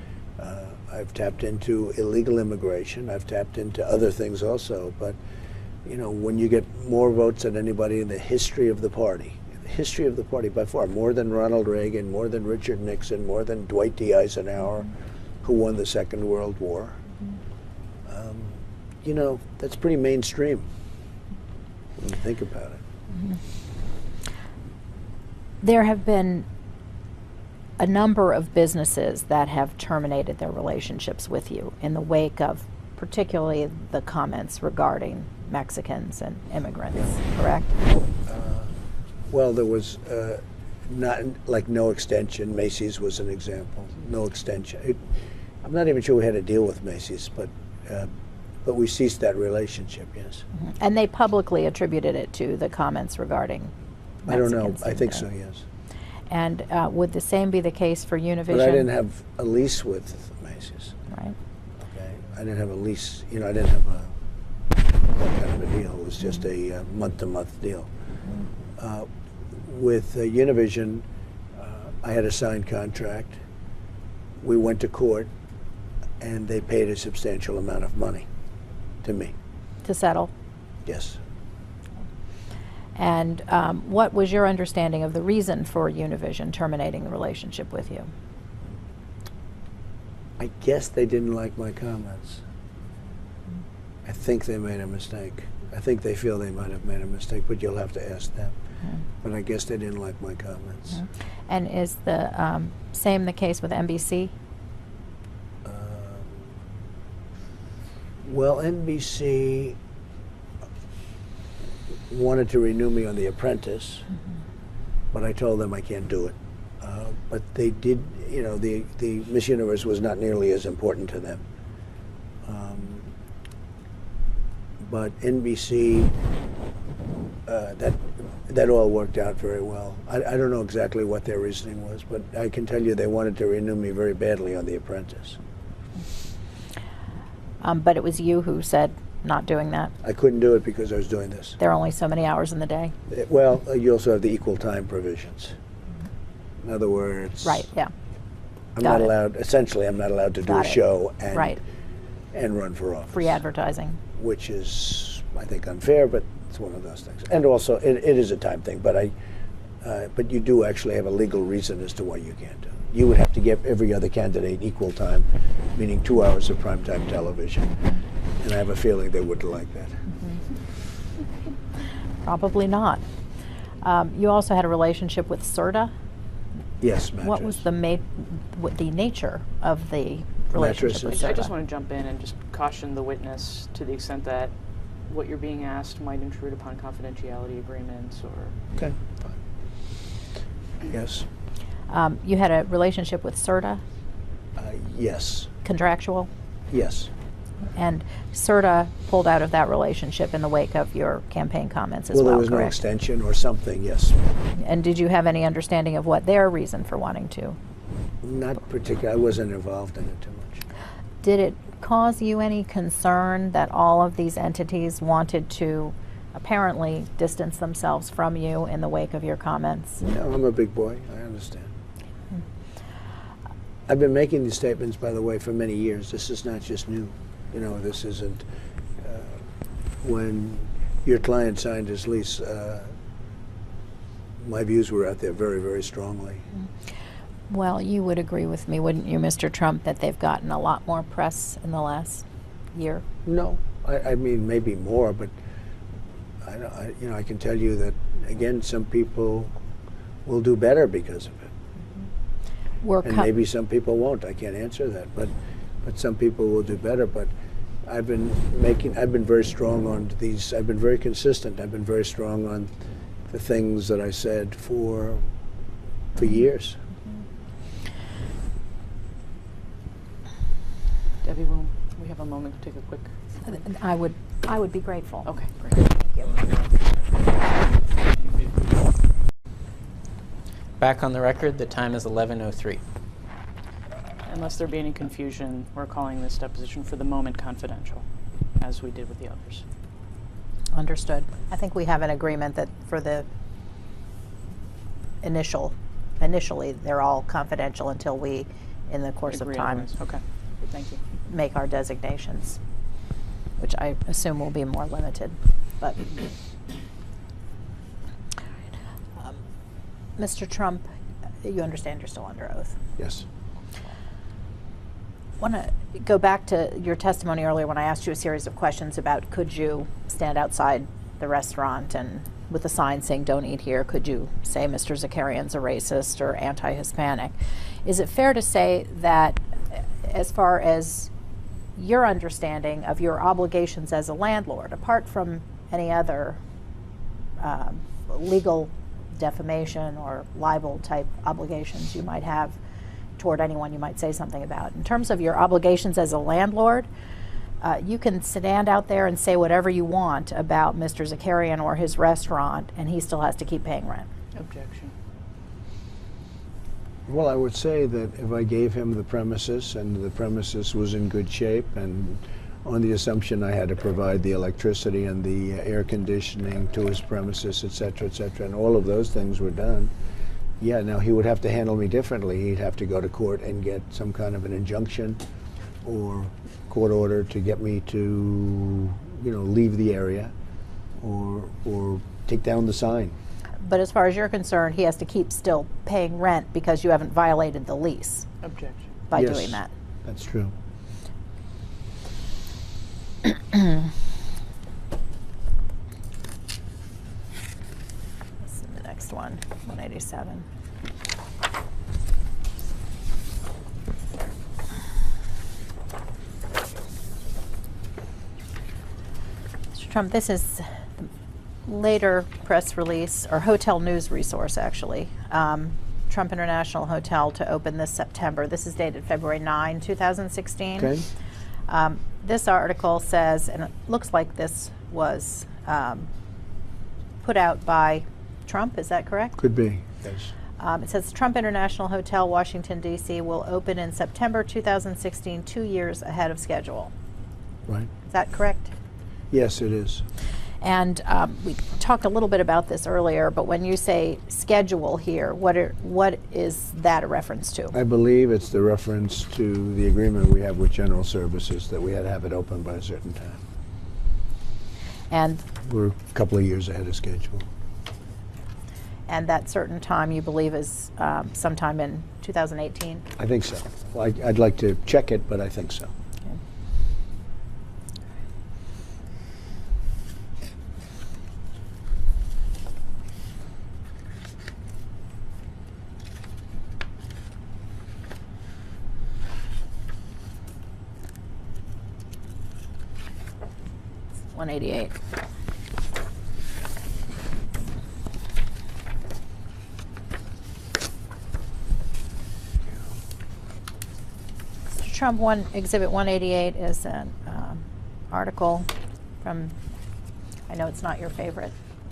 I've tapped into illegal immigration. I've tapped into other things also. But, you know, when you get more votes than anybody in the history of the party by far, more than Ronald Reagan, more than Richard Nixon, more than Dwight D. Eisenhower, who won the Second World War, you know, that's pretty mainstream when you think about it. There have been a number of businesses that have terminated their relationships with you in the wake of particularly the comments regarding Mexicans and immigrants, correct? Well, there was no extension. Macy's was an example. No extension. I'm not even sure we had to deal with Macy's, but we ceased that relationship, yes. And they publicly attributed it to the comments regarding Mexicans. I don't know. I think so, yes. And would the same be the case for Univision? But I didn't have a lease with Macy's. Right. Okay. I didn't have a lease. You know, I didn't have that kind of a deal. It was just a month-to-month deal. With Univision, I had a signed contract. We went to court, and they paid a substantial amount of money to me. To settle? Yes. And what was your understanding of the reason for Univision terminating the relationship with you? I guess they didn't like my comments. I think they made a mistake. I think they feel they might have made a mistake, but you'll have to ask them. But I guess they didn't like my comments. And is the same the case with NBC? Well, NBC wanted to renew me on The Apprentice, but I told them I can't do it. But they did, you know, the Miss Universe was not nearly as important to them. But NBC, that all worked out very well. I don't know exactly what their reasoning was, but I can tell you they wanted to renew me very badly on The Apprentice. But it was you who said not doing that. I couldn't do it because I was doing this. There are only so many hours in the day. Well, you also have the equal time provisions. In other words, Right, yeah. I'm Got not it. allowed, essentially I'm not allowed to do Got a it. show Right. and run for office. Free advertising. Which is, I think, unfair, but it's one of those things. And also, it is a time thing, but but you do actually have a legal reason as to why you can't do it. You would have to give every other candidate equal time, meaning 2 hours of primetime television. And I have a feeling they wouldn't like that. Probably not. You also had a relationship with CERTA. Yes, What was the nature of the relationship with Mattresses. CERTA? I just want to jump in and just caution the witness to the extent that what you're being asked might intrude upon confidentiality agreements or... Okay, fine. Yes. You had a relationship with CERTA, Yes. contractual, Yes. and CERTA pulled out of that relationship in the wake of your campaign comments as Well, well, there was no correct? extension or something, yes. And did you have any understanding of what their reason for wanting to? Not particular. I wasn't involved in it too much. Did it cause you any concern that all of these entities wanted to apparently distance themselves from you in the wake of your comments? No, I'm a big boy. I understand. I've been making these statements, by the way, for many years. This is not just new. You know, this isn't. When your client signed his lease, my views were out there very, very strongly. Well, you would agree with me, wouldn't you, Mr. Trump, that they've gotten a lot more press in the last year? No, I mean maybe more, but I can tell you that again, some people will do better because of it. And maybe some people won't. I can't answer that, but some people will do better. But I've been very strong on these. I've been very consistent. I've been very strong on the things that I said for years. Debbie, will we have a moment to take a quick... I would be grateful. Okay, great. Thank you. Back on the record, the time is 11:03. Unless there be any confusion, we're calling this deposition for the moment confidential, as we did with the others. Understood. I think we have an agreement that for the initially, they're all confidential until we, in the course Agree of time, otherwise. Okay, thank you. make our designations, which I assume will be more limited. But Mr. Trump, you understand you're still under oath. Yes. I want to go back to your testimony earlier when I asked you a series of questions about could you stand outside the restaurant and with a sign saying don't eat here, could you say Mr. Zakarian's a racist or anti-Hispanic? Is it fair to say that as far as your understanding of your obligations as a landlord, apart from any other legal defamation or libel type obligations you might have toward anyone you might say something about, in terms of your obligations as a landlord, you can stand out there and say whatever you want about Mr. Zakarian or his restaurant, and he still has to keep paying rent. Objection. Well, I would say that if I gave him the premises and the premises was in good shape and on the assumption I had to provide the electricity and the air conditioning to his premises, et cetera, and all of those things were done, yeah, now he would have to handle me differently. He'd have to go to court and get some kind of an injunction or court order to get me to, leave the area or take down the sign. But as far as you're concerned, he has to keep still paying rent because you haven't violated the lease Objection. by Yes, doing that. That's true. This is the next one, 187. Mr. Trump, this is the later press release, or hotel news resource actually. Trump International Hotel to open this September. This is dated February 9, 2016. Okay. This article says, and it looks like this was put out by Trump, is that correct? Could be, yes. It says Trump International Hotel, Washington, D.C. will open in September 2016, 2 years ahead of schedule. Right? Is that correct? Yes, it is. And we talked a little bit about this earlier, but when you say schedule here, what is that a reference to? I believe it's the reference to the agreement we have with General Services that we had to have it open by a certain time. And We're a couple of years ahead of schedule. And that certain time you believe is sometime in 2018? I think so. Well, I'd like to check it, but I think so. Okay. It's 188. Trump Exhibit 188 is an article from, I know it's not your favorite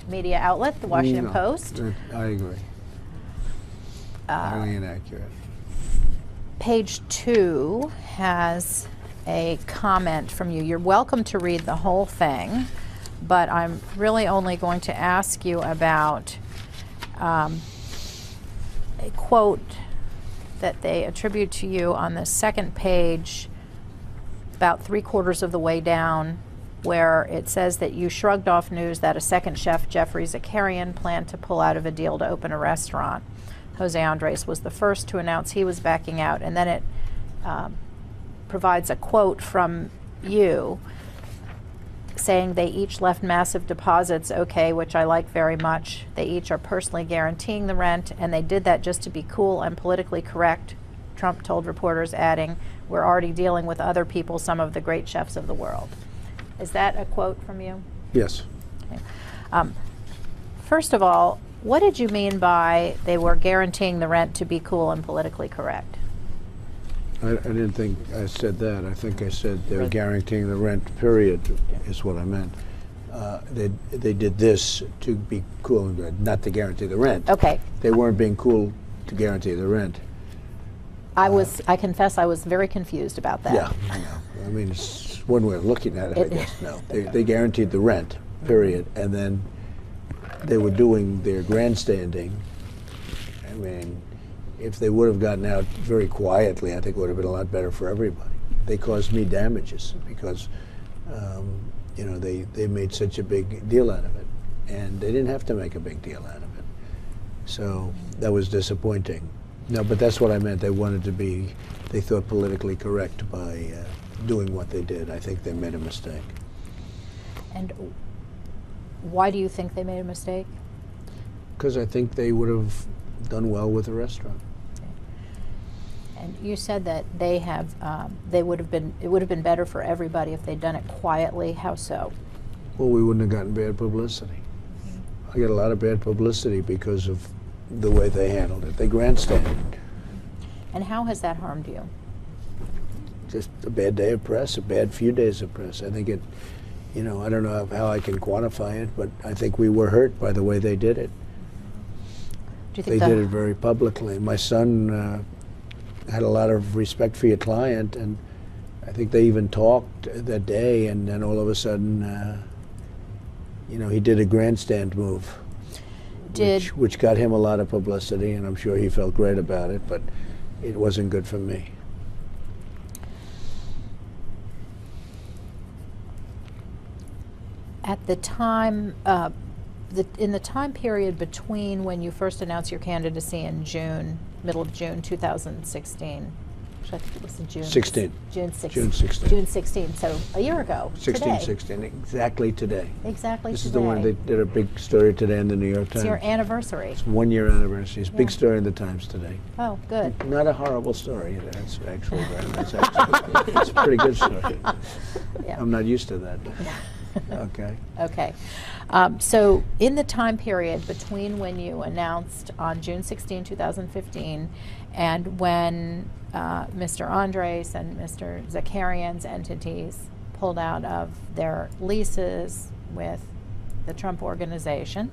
media outlet, the Washington No, Post. I agree. Highly inaccurate. Page 2 has a comment from you. You're welcome to read the whole thing, but I'm really only going to ask you about a quote that they attribute to you on the second page, about 3/4 of the way down, where it says that you shrugged off news that a second chef, Jeffrey Zakarian, planned to pull out of a deal to open a restaurant. Jose Andres was the first to announce he was backing out, and then it provides a quote from you saying they each left massive deposits, okay, which I like very much. They each are personally guaranteeing the rent, and they did that just to be cool and politically correct, Trump told reporters, adding, we're already dealing with other people, some of the great chefs of the world. Is that a quote from you? Yes. Okay. First of all, what did you mean by they were guaranteeing the rent to be cool and politically correct? I didn't think I said that. I think I said they were guaranteeing the rent, period, is what I meant. They did this to be cool and good, not to guarantee the rent. Okay. They weren't being cool to guarantee the rent. I confess I was very confused about that. Yeah, I know. I mean, it's one way of looking at it, I guess. No, they guaranteed the rent, period, and then they were doing their grandstanding. I mean, if they would have gotten out very quietly, I think it would have been a lot better for everybody. They caused me damages because, you know, they made such a big deal out of it, and they didn't have to make a big deal out of it. So that was disappointing. No, but that's what I meant. They wanted to be, they thought, politically correct by doing what they did. I think they made a mistake. And why do you think they made a mistake? Because I think they would have done well with the restaurant. And you said that they have, it would have been better for everybody if they'd done it quietly. How so? Well, we wouldn't have gotten bad publicity. I get a lot of bad publicity because of the way they handled it. They grandstanded. And how has that harmed you? Just a bad day of press, a bad few days of press. I think it, you know, I don't know how I can quantify it, but I think we were hurt by the way they did it. Do you think They did it very publicly. My son had a lot of respect for your client, and I think they even talked that day, and then all of a sudden, you know, he did a grandstand move, which got him a lot of publicity, and I'm sure he felt great about it, but it wasn't good for me. At the time, in the time period between when you first announced your candidacy in June, middle of June 2016, which I think it was in June. 16. June 16. June 16. June 16, so a year ago. 16, today. 16, exactly today. Exactly This today. is the one they did a big story today in the New York Times. It's your anniversary. It's 1 year anniversary. It's a big Yeah. story in the Times today. Oh, good. Not a horrible story. That's actually very nice. It's a pretty good story. Yeah. I'm not used to that. Okay. Okay. So in the time period between when you announced on June 16, 2015, and when Mr. Andres and Mr. Zakarian's entities pulled out of their leases with the Trump organization,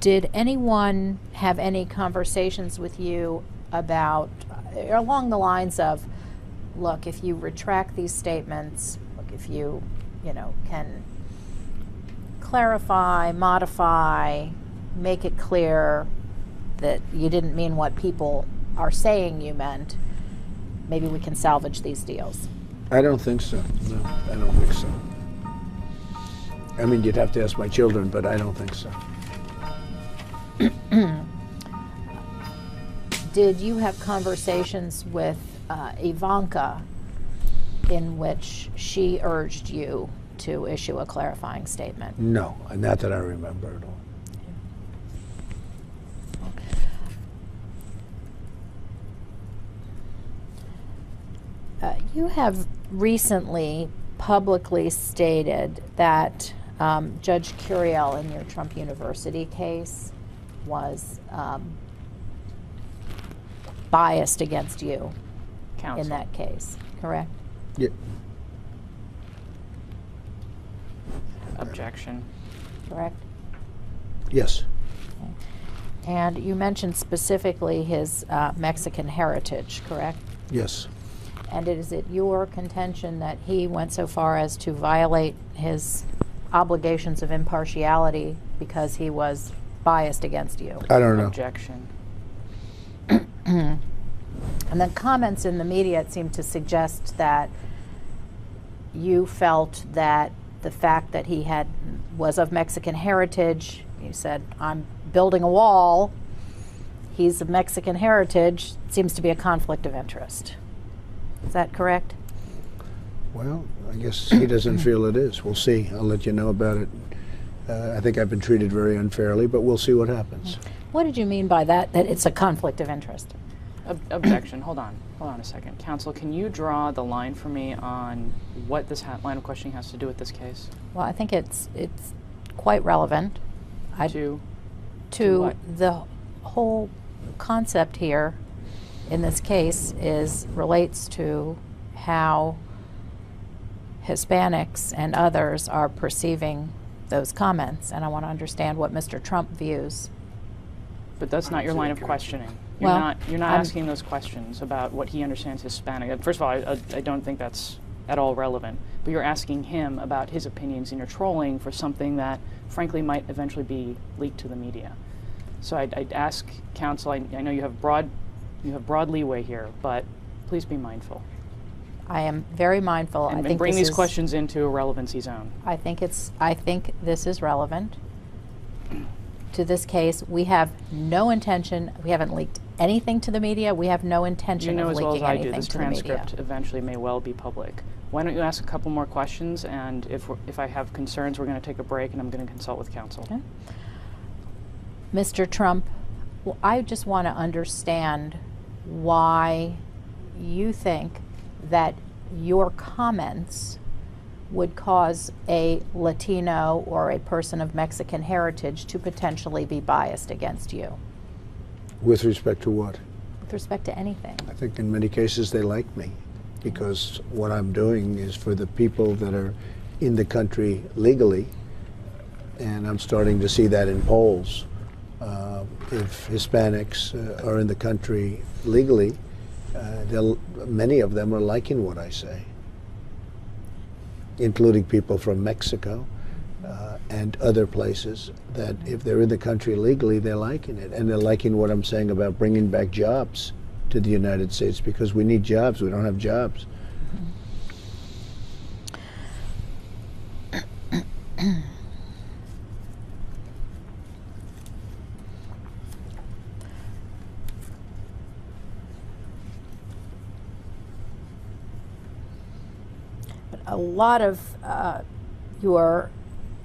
Did anyone have any conversations with you about, along the lines of, look, if you retract these statements, look, if you can clarify, modify, make it clear that you didn't mean what people are saying you meant, maybe we can salvage these deals? I don't think so. No, I don't think so. I mean, you'd have to ask my children, but I don't think so. Did you have conversations with Ivanka in which she urged you to issue a clarifying statement? No, not that I remember at all. You have recently publicly stated that Judge Curiel in your Trump University case was biased against you Counsel. in that case, correct? Yeah. Objection. Correct? Yes. And you mentioned specifically his Mexican heritage, correct? Yes. And is it your contention that he went so far as to violate his obligations of impartiality because he was biased against you? I don't know. Objection. And then comments in the media seem to suggest that you felt that the fact that he was of Mexican heritage, you said, I'm building a wall, he's of Mexican heritage, seems to be a conflict of interest. Is that correct? Well, I guess he doesn't feel it is. We'll see. I'll let you know about it. I think I've been treated very unfairly, but we'll see what happens. What did you mean by that it's a conflict of interest? Objection. Hold on a second. Counsel, can you draw the line for me on what this line of questioning has to do with this case? Well, I think it's quite relevant To to what? the whole concept here in this case relates to how Hispanics and others are perceiving those comments, and I want to understand what Mr. Trump views. But that's not your line of questioning. You're Well, not asking those questions about what he understands Hispanic. First of all, I don't think that's at all relevant. But you're asking him about his opinions, and you're trolling for something that, frankly, might eventually be leaked to the media. So I'd ask counsel. I know you have broad leeway here, but please be mindful I am very mindful. and bring these questions into a relevancy zone. I think this is relevant to this case. We have no intention. We haven't leaked anything to the media. We have no intention You know of as well leaking as I anything do, this to the media. transcript eventually may well be public. Why don't you ask a couple more questions, and if I have concerns, we're going to take a break, and I'm going to consult with counsel. Okay. Mr. Trump, well, I just want to understand why you think that your comments would cause a Latino or a person of Mexican heritage to potentially be biased against you. With respect to what? With respect to anything. I think in many cases they like me because what I'm doing is for the people that are in the country legally, and I'm starting to see that in polls. If Hispanics are in the country legally, many of them are liking what I say, including people from Mexico and other places, that if they're in the country legally, they're liking it. And they're liking what I'm saying about bringing back jobs to the United States, because we need jobs. We don't have jobs. A lot of your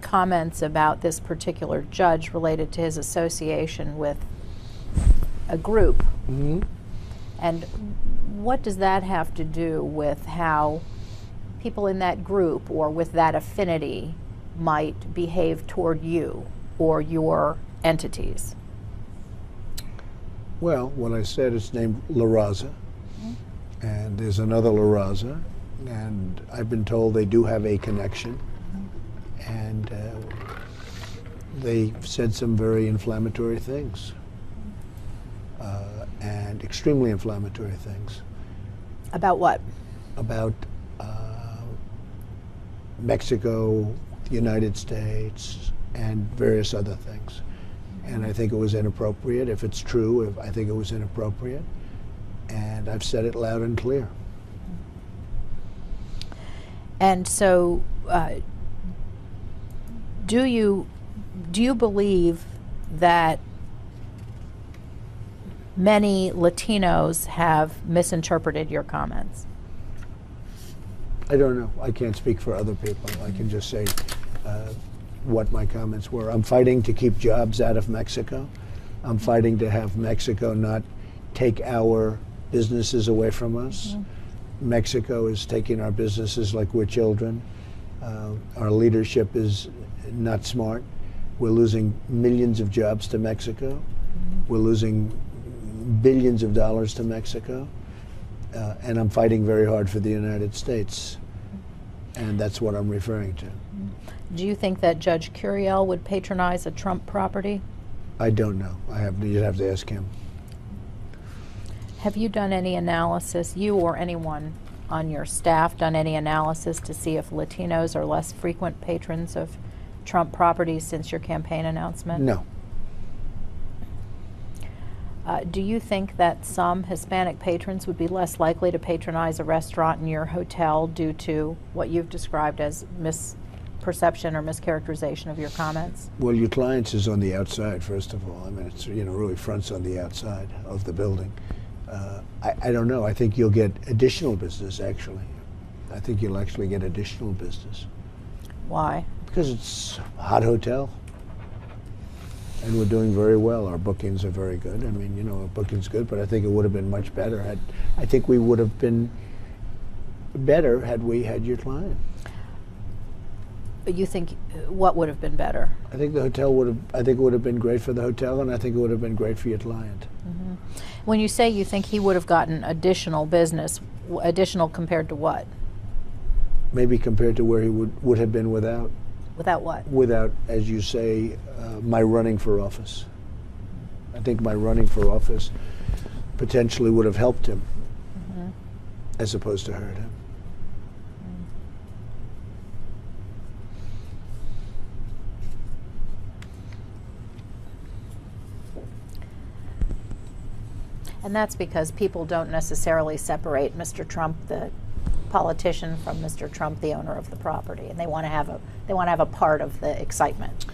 comments about this particular judge related to his association with a group. Mm-hmm. And what does that have to do with how people in that group or with that affinity might behave toward you or your entities? Well, what I said is named La Raza, and there's another La Raza, and I've been told they do have a connection, and they said some very inflammatory things, and extremely inflammatory things About what? about Mexico, the United States, and various other things. And I think it was inappropriate. If it's true, I think it was inappropriate. And I've said it loud and clear. And so, do you believe that many Latinos have misinterpreted your comments? I don't know. I can't speak for other people. I can just say what my comments were. I'm fighting to keep jobs out of Mexico. I'm fighting to have Mexico not take our businesses away from us. Mexico is taking our businesses like we're children. Our leadership is not smart. We're losing millions of jobs to Mexico. We're losing billions of dollars to Mexico. And I'm fighting very hard for the United States. And that's what I'm referring to. Do you think that Judge Curiel would patronize a Trump property? I don't know. You'd have to ask him. Have you done any analysis, you or anyone on your staff done any analysis to see if Latinos are less frequent patrons of Trump properties since your campaign announcement? No. Do you think that some Hispanic patrons would be less likely to patronize a restaurant in your hotel due to what you've described as misperception or mischaracterization of your comments? Well, your clients is on the outside, first of all. I mean, it's, really fronts on the outside of the building. I don't know. I think you'll get additional business, actually. I think you'll actually get additional business. Why? Because it's a hot hotel. And we're doing very well. Our bookings are very good. I mean, our booking's good, but I think it would have been much better. I think we would have been better had we had your client. You think what would have been better? I think the hotel would have. I think it would have been great for the hotel, and I think it would have been great for your client. Mm-hmm. When you say you think he would have gotten additional business, additional compared to what? Maybe compared to where he would have been without. Without what? Without, as you say, my running for office. I think my running for office potentially would have helped him, as opposed to hurt him. And that's because people don't necessarily separate Mr. Trump, the politician, from Mr. Trump, the owner of the property, and they want to have a part of the excitement.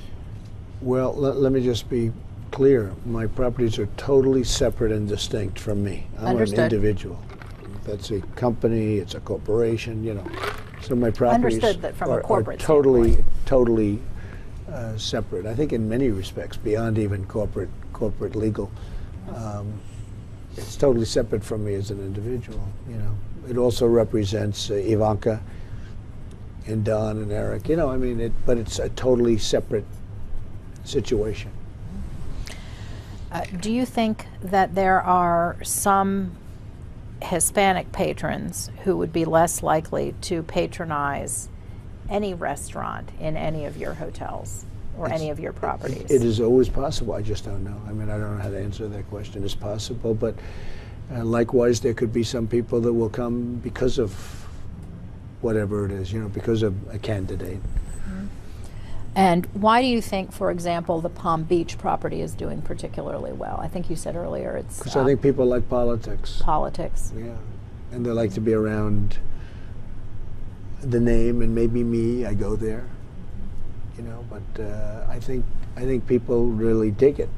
Well, let me just be clear. My properties are totally separate and distinct from me. I'm Understood. an individual. That's a company. It's a corporation. So my properties Understood that from a corporate are totally separate. I think in many respects, beyond even corporate legal. It's totally separate from me as an individual. It also represents Ivanka and Don and Eric. But it's a totally separate situation. Do you think that there are some Hispanic patrons who would be less likely to patronize any restaurant in any of your hotels or any of your properties? It is always possible. I just don't know. I mean, I don't know how to answer that question. It's possible, but likewise, there could be some people that will come because of whatever it is, because of a candidate. And why do you think, for example, the Palm Beach property is doing particularly well? I think you said earlier it's Because I think people like politics. Politics. Yeah, and they like to be around the name and maybe me. I go there, but I think people really dig it.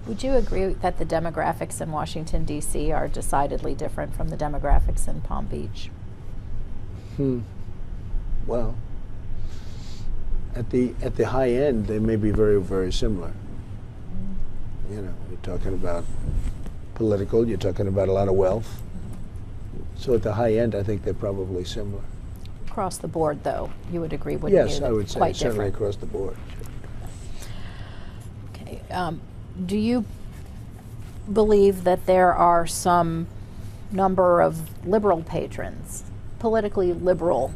Would you agree that the demographics in Washington, D.C. are decidedly different from the demographics in Palm Beach? Well, at the high end, they may be very, very similar. You're talking about political, you're talking about a lot of wealth. So at the high end, I think they're probably similar. Across the board, though, you would agree, wouldn't you? Yes, I would say quite certainly different. across the board. Okay. Do you believe that there are some number of liberal patrons, politically liberal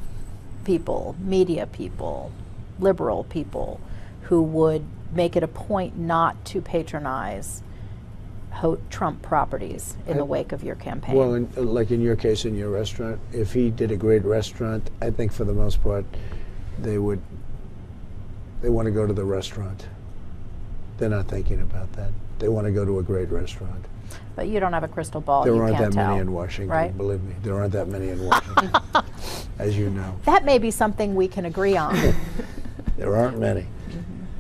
people, media people, liberal people, who would make it a point not to patronize Trump properties in the wake of your campaign? Well, like in your case, in your restaurant, if he did a great restaurant, I think for the most part, they want to go to the restaurant. They're not thinking about that. They want to go to a great restaurant. But you don't have a crystal ball. There you aren't can't that tell, many in Washington, right? believe me. There aren't that many in Washington, as you know. That may be something we can agree on. There aren't many.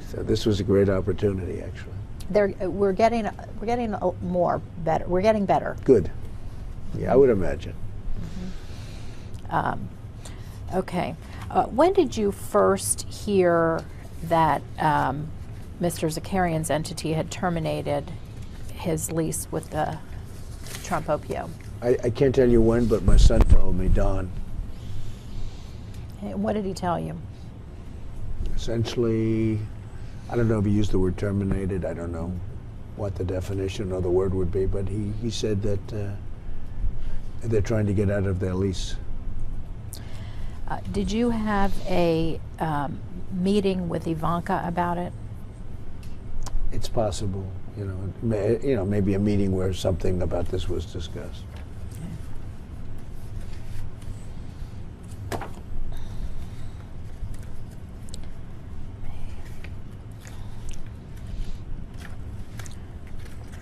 So this was a great opportunity, actually. We're getting more better. We're getting better. Good. Yeah, I would imagine. Okay. When did you first hear that Mr. Zakarian's entity had terminated his lease with the Trump OPO? I can't tell you when, but my son told me, Don. What did he tell you? Essentially, I don't know if he used the word terminated. I don't know what the definition of the word would be, but he said that they're trying to get out of their lease. Did you have a meeting with Ivanka about it? It's possible, maybe a meeting where something about this was discussed.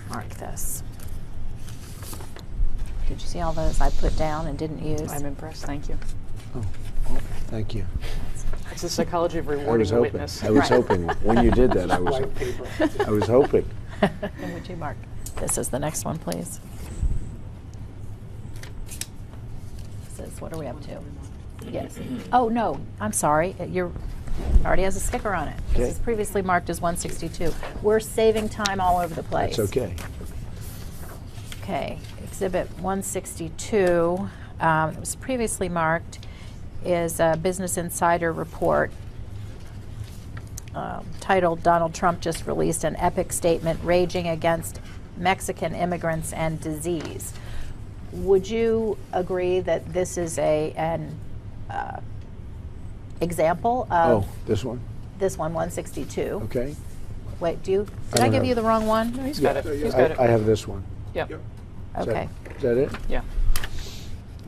Mark this. Did you see all those I put down and didn't use? I'm impressed. Thank you. Oh, thank you. It's the psychology of I rewarding was a hoping. witness. I was hoping when you did that. I was hoping. And would you mark? This is the next one, please. This is, what are we up to? Yes. Oh, no, I'm sorry. You're already has a sticker on it. Okay. This is previously marked as 162. We're saving time all over the place. That's okay. Okay, Exhibit 162, it was previously marked, is a Business Insider report titled "Donald Trump just released an epic statement raging against Mexican immigrants and disease." Would you agree that this is an example of this one? this one, 162? Okay. Wait, did I I don't give have- you the wrong one? No, he's got it. He's got it. I have this one. Yep. Okay. Is that it? Yeah.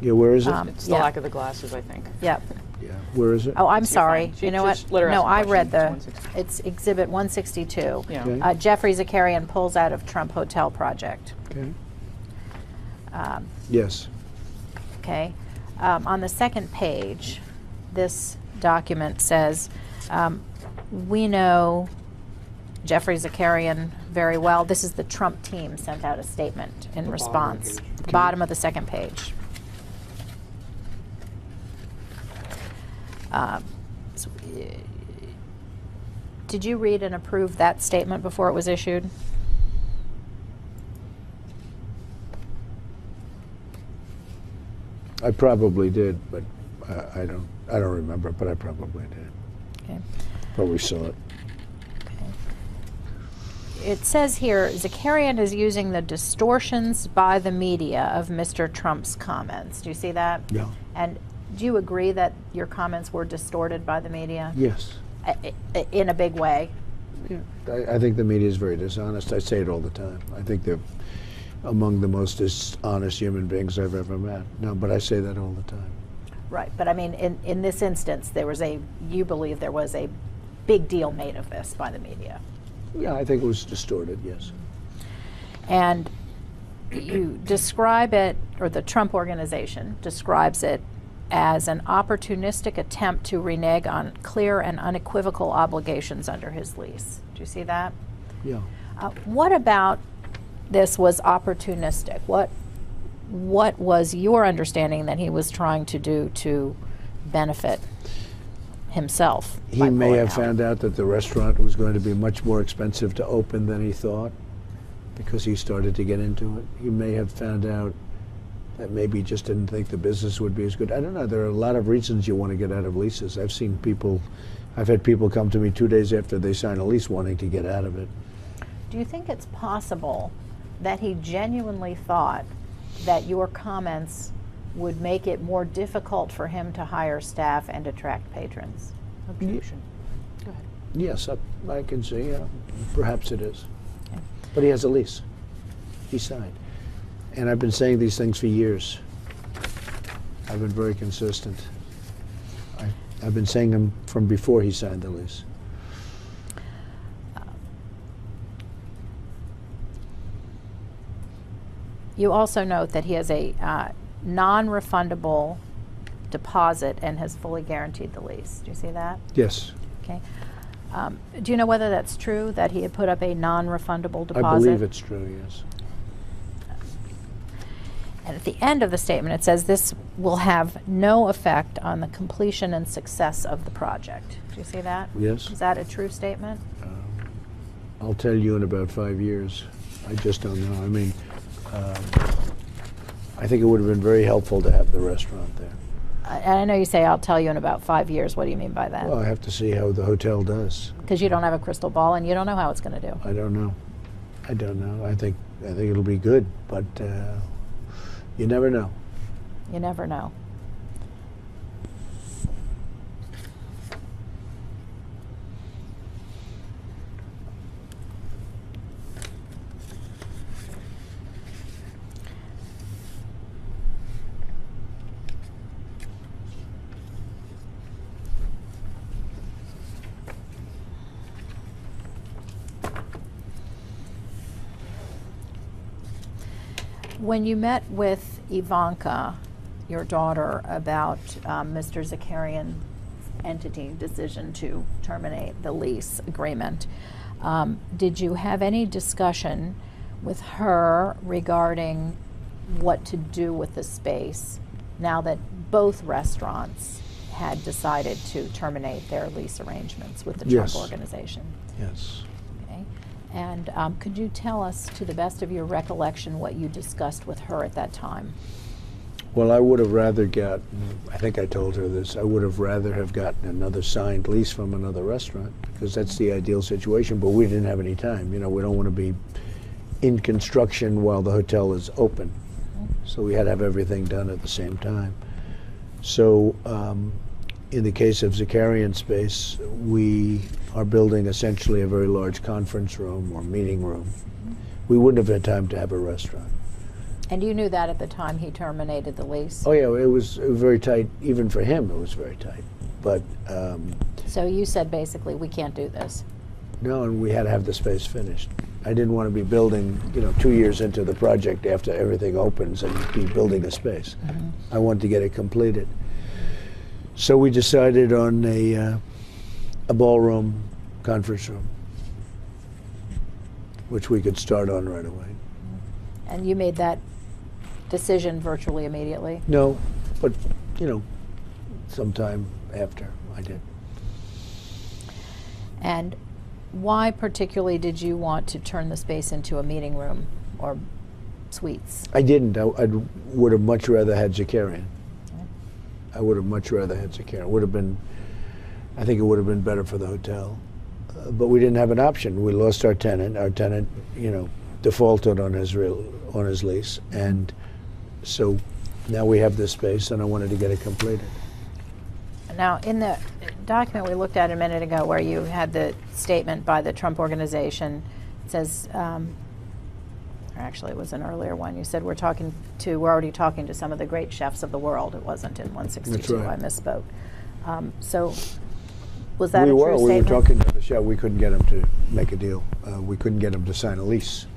Yeah, where is it? It's the Yeah. lack of the glasses, I think. Yep. Yeah, where is it? Oh, I'm You're sorry. fine. You know what? Just let her No, ask the I question. read the, It's 162. it's Exhibit 162. Yeah. Okay. Jeffrey Zakarian pulls out of Trump Hotel project. Okay. Yes. Okay. On the second page, this document says, we know Jeffrey Zakarian very well. This is the Trump team sent out a statement in response. The bottom of the second page. So, did you read and approve that statement before it was issued? I probably did, but I don't remember, but I probably did. Okay. Probably saw it. It says here, Zakarian is using the distortions by the media of Mr. Trump's comments. Do you see that? Yeah. And do you agree that your comments were distorted by the media? Yes. In a big way? Yeah. I think the media is very dishonest. I say it all the time. I think they're among the most dishonest human beings I've ever met. No, but I say that all the time. Right, but I mean, in this instance, you believe there was a big deal made of this by the media. Yeah, I think it was distorted, yes. And you describe it, or the Trump organization describes it as an opportunistic attempt to renege on clear and unequivocal obligations under his lease. Do you see that? Yeah. What about this was opportunistic? What was your understanding that he was trying to do to benefit himself? He may have found out that the restaurant was going to be much more expensive to open than he thought because he started to get into it. He may have found out that maybe he just didn't think the business would be as good. I don't know. There are a lot of reasons you want to get out of leases. I've had people come to me 2 days after they sign a lease wanting to get out of it. Do you think it's possible that he genuinely thought that your comments would make it more difficult for him to hire staff and attract patrons? Objection. Go ahead. Yes, I can see. Perhaps it is. Okay. But he has a lease. He signed. And I've been saying these things for years. I've been very consistent. I've been saying them from before he signed the lease. You also note that he has a non-refundable deposit and has fully guaranteed the lease. Do you see that? Yes. Okay. Do you know whether that's true, that he had put up a non-refundable deposit? I believe it's true, yes. And at the end of the statement, it says this will have no effect on the completion and success of the project. Do you see that? Yes. Is that a true statement? I'll tell you in about 5 years. I just don't know. I mean, I think it would have been very helpful to have the restaurant there. And I know you say, I'll tell you in about 5 years. What do you mean by that? Well, I have to see how the hotel does. Because you don't have a crystal ball and you don't know how it's going to do. I don't know. I don't know. I think it'll be good, but you never know. You never know. When you met with Ivanka, your daughter, about Mr. Zakarian's entity decision to terminate the lease agreement, did you have any discussion with her regarding what to do with the space now that both restaurants had decided to terminate their lease arrangements with the Trump Yes. organization? Yes. Okay. And could you tell us, to the best of your recollection, what you discussed with her at that time? Well, I would have rather gotten, I think I told her this, I would have rather have gotten another signed lease from another restaurant, because that's the ideal situation, but we didn't have any time. You know, we don't want to be in construction while the hotel is open. So we had to have everything done at the same time. So in the case of Zakarian space, we are building essentially a very large conference room or meeting room. We wouldn't have had time to have a restaurant. And you knew that at the time he terminated the lease? Oh yeah, it was very tight. Even for him, it was very tight. But So you said basically, we can't do this. no, and we had to have the space finished. I didn't want to be building, 2 years into the project after everything opens and be building a space. I wanted to get it completed. So we decided on a ballroom conference room, which we could start on right away. And you made that decision virtually immediately? No, but, sometime after I did. And why particularly did you want to turn the space into a meeting room or suites? I didn't. I would have much rather had Zakarian. I would have much rather had Zakarian. I think it would have been better for the hotel. But we didn't have an option. We lost our tenant. Our tenant, defaulted on his lease. And so now we have this space, and I wanted to get it completed. Now, in the document we looked at a minute ago where you had the statement by the Trump organization, it says, or actually it was an earlier one, you said we're already talking to some of the great chefs of the world. It wasn't in 162, That's right. I misspoke. So was that We a were. true We were statement? talking to the chef. We couldn't get him to make a deal. We couldn't get him to sign a lease.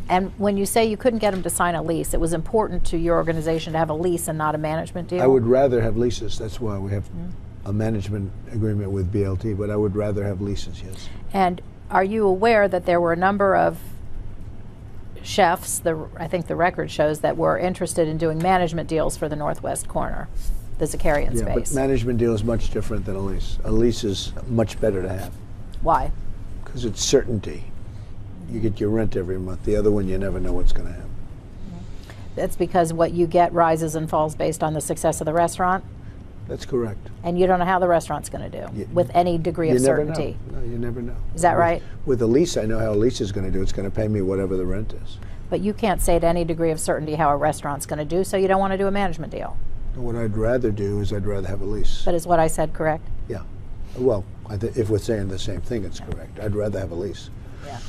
And when you say you couldn't get them to sign a lease, it was important to your organization to have a lease and not a management deal? I would rather have leases. That's why we have a management agreement with BLT, but I would rather have leases, yes. And are you aware that there were a number of chefs, I think the record shows, that were interested in doing management deals for the northwest corner, the Zakarian Yeah, space? but management deal is much different than a lease. A lease is much better to have Why? because it's certainty. You get your rent every month. The other one, you never know what's going to happen. That's because what you get rises and falls based on the success of the restaurant, That's correct. and you don't know how the restaurant's going to do with any degree of You never certainty. know. No, you never know. Is that right? With a lease, I know how a lease is going to do. It's going to pay me whatever the rent is. But you can't say to any degree of certainty how a restaurant's going to do, so you don't want to do a management deal. What I'd rather do is I'd rather have a lease. But is what I said correct? Yeah. Well, If we're saying the same thing, it's correct. I'd rather have a lease. Yeah.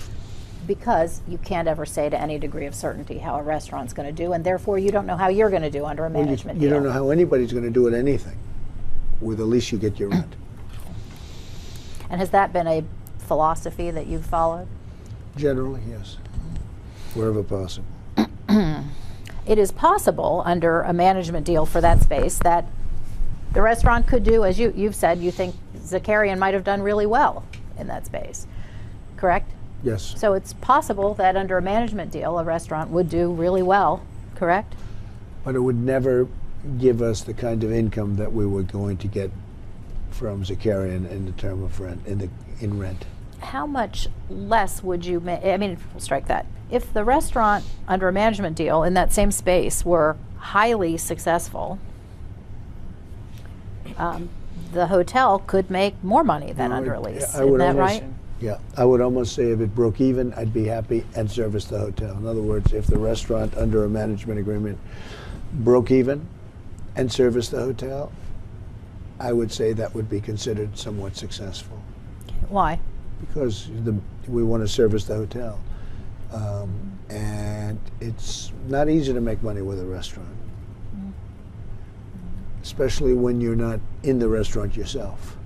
Because you can't ever say to any degree of certainty how a restaurant's going to do, and therefore you don't know how you're going to do under a management You deal. don't know how anybody's going to do at anything. With a lease, you get your rent. And has that been a philosophy that you've followed? Generally, yes. Wherever possible. It is possible under a management deal for that space that the restaurant could do, as you've said, you think Zakarian might have done really well in that space, correct? Yes. So it's possible that under a management deal, a restaurant would do really well, correct? But it would never give us the kind of income that we were going to get from Zakarian in the term of rent, in rent. How much less would you make? I mean, we'll strike that. If the restaurant under a management deal in that same space were highly successful, the hotel could make more money than No, under a lease. I Isn't would that almost- right? Yeah, I would almost say if it broke even, I'd be happy and service the hotel. In other words, if the restaurant under a management agreement broke even and serviced the hotel, I would say that would be considered somewhat successful. Why? Because we want to service the hotel. And it's not easy to make money with a restaurant, especially when you're not in the restaurant yourself.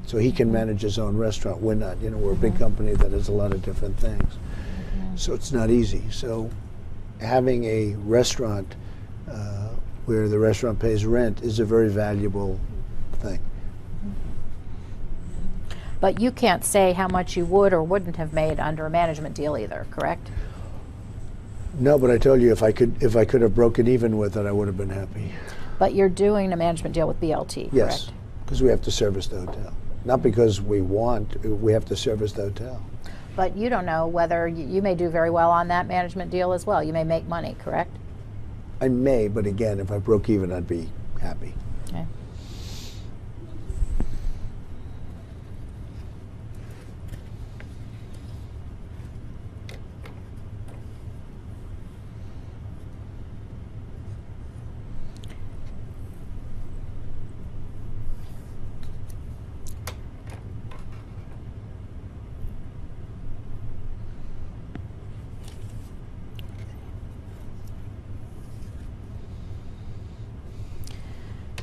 So he can manage his own restaurant. We're not. We're a big company that has a lot of different things. So it's not easy. So having a restaurant where the restaurant pays rent is a very valuable thing. But you can't say how much you would or wouldn't have made under a management deal either, correct? No, but I told you if I could have broken even with it, I would have been happy. But you're doing a management deal with BLT, correct? Yes, because we have to service the hotel. Not because we have to service the hotel. But you don't know whether you may do very well on that management deal as well. You may make money, correct? I may, but again, if I broke even, I'd be happy. Okay.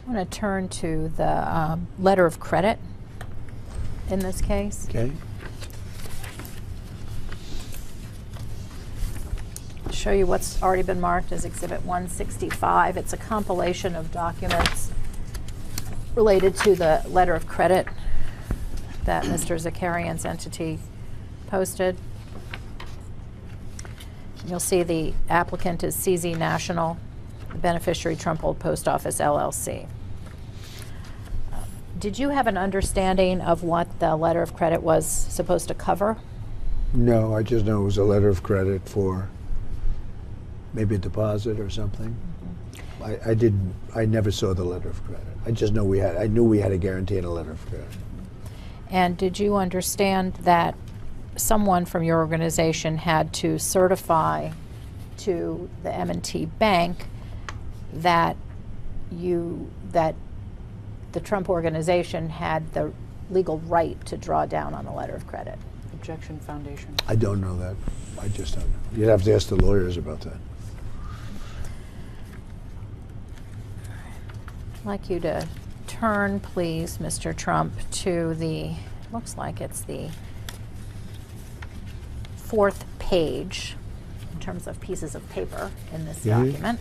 I'm going to turn to the letter of credit in this case. Okay. Show you what's already been marked as Exhibit 165. It's a compilation of documents related to the letter of credit that Mr. Zakarian's entity posted. You'll see the applicant is CZ National, the beneficiary Trumpold Post Office LLC. Did you have an understanding of what the letter of credit was supposed to cover? No, I just know it was a letter of credit for maybe a deposit or something. I never saw the letter of credit. I just know I knew we had a guarantee and a letter of credit. And did you understand that someone from your organization had to certify to the M&T Bank that the Trump organization had the legal right to draw down on the letter of credit? Objection Foundation. I don't know that. I just don't know. You'd have to ask the lawyers about that. I'd like you to turn, please, Mr. Trump, to looks like it's the 4th page in terms of pieces of paper in this document.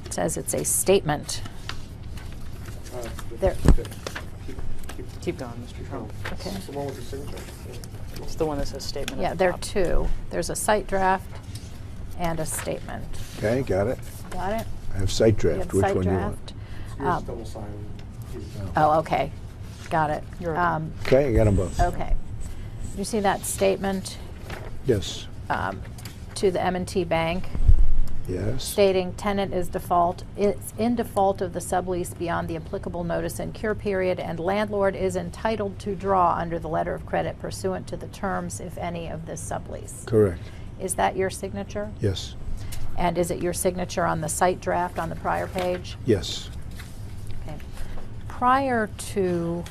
It says it's a statement. There. Keep going, Mr. Trump. Okay. It's the one with the signature. It's the one that says statement Yeah, at the there are top. two. There's a site draft and a statement. Okay, got it. Got it? I have site You draft. have Which site one do you draft. want? Here's double sign. Oh, okay. Got it. You're okay. Okay, I got them both. Okay. You see that statement Yes. to the M&T Bank Yes. stating tenant is in default of the sublease beyond the applicable notice and cure period, and landlord is entitled to draw under the letter of credit pursuant to the terms, if any, of this sublease. Correct. Is that your signature? Yes. And is it your signature on the site draft on the prior page? Yes. Okay. Prior to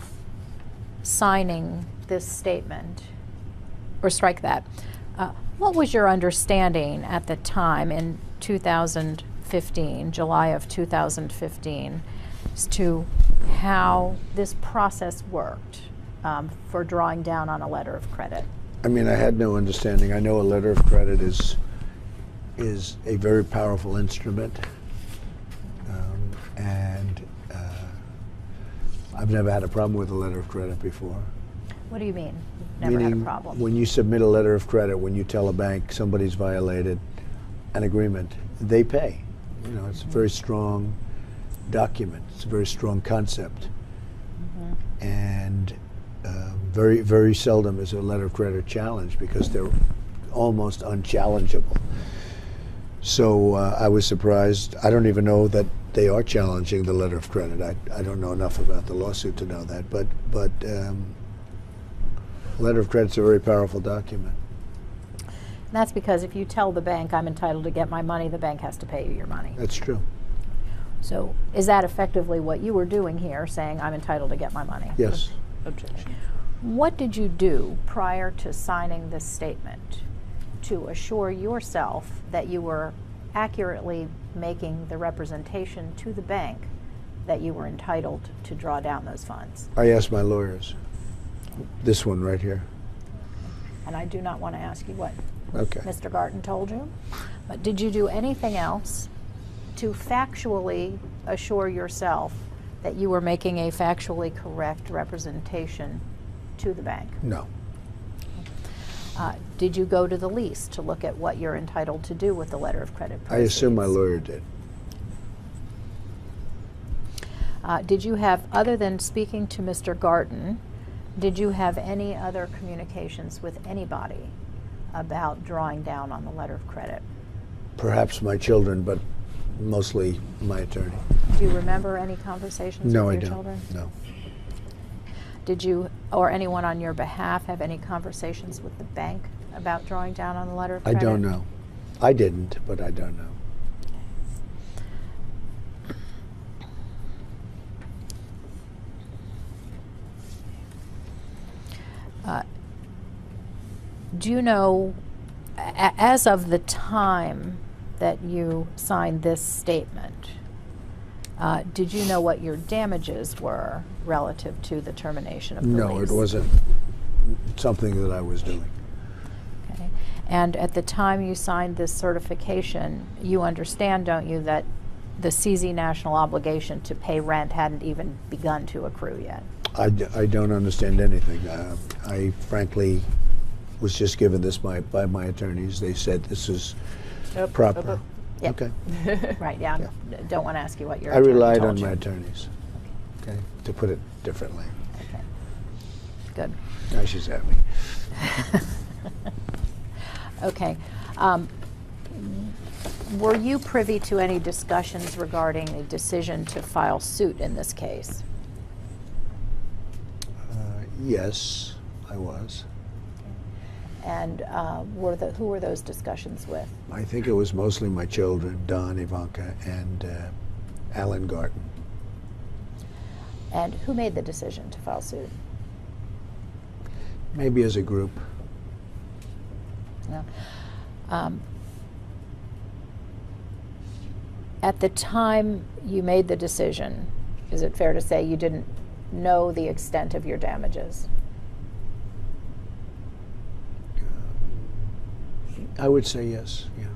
signing this statement, or strike that, what was your understanding at the time in 2015, July of 2015, as to how this process worked for drawing down on a letter of credit? I mean, I had no understanding. I know a letter of credit is a very powerful instrument, and I've never had a problem with a letter of credit before. What do you mean? Never had a problem. When you submit a letter of credit, when you tell a bank somebody's violated an agreement, they pay. You know, it's a very strong document. It's a very strong concept. And very, very seldom is a letter of credit challenged because they're almost unchallengeable. So I was surprised. I don't even know that they are challenging the letter of credit. I don't know enough about the lawsuit to know that. But letter of credit's a very powerful document. And that's because if you tell the bank, I'm entitled to get my money, the bank has to pay you your money. That's true. So is that effectively what you were doing here, saying I'm entitled to get my money? Yes. Objection. What did you do prior to signing this statement to assure yourself that you were accurately making the representation to the bank that you were entitled to draw down those funds? I asked my lawyers. This one right here. And I do not want to ask you what Okay. Mr. Garten told you, but did you do anything else to factually assure yourself that you were making a factually correct representation to the bank? No. Did you go to the lease to look at what you're entitled to do with the letter of credit I proceeds? assume my lawyer did. Did you have, other than speaking to Mr. Garten, did you have any other communications with anybody about drawing down on the letter of credit? Perhaps my children, but mostly my attorney. Do you remember any conversations No, with I your don't. children? No. Did you or anyone on your behalf have any conversations with the bank about drawing down on the letter of I credit? don't know. I didn't, but I don't know. Do you know, as of the time that you signed this statement, did you know what your damages were relative to the termination of the No, lease? it wasn't something that I was doing. Okay. And at the time you signed this certification, you understand, don't you, that the CZ national obligation to pay rent hadn't even begun to accrue yet? I don't understand anything. I frankly was just given this by my attorneys. They said this is proper. Yeah. Okay. Right, yeah. Yeah. Don't want to ask you what your I attorney relied told on you. my attorneys, okay, to put it differently. Okay. Good. Now she's at me. Okay. Were you privy to any discussions regarding a decision to file suit in this case? Yes, I was. And who were those discussions with? I think it was mostly my children, Don, Ivanka, and Alan Garten. And who made the decision to file suit? Maybe as a group. No. At the time you made the decision, is it fair to say you didn't know the extent of your damages? I would say yes, yeah.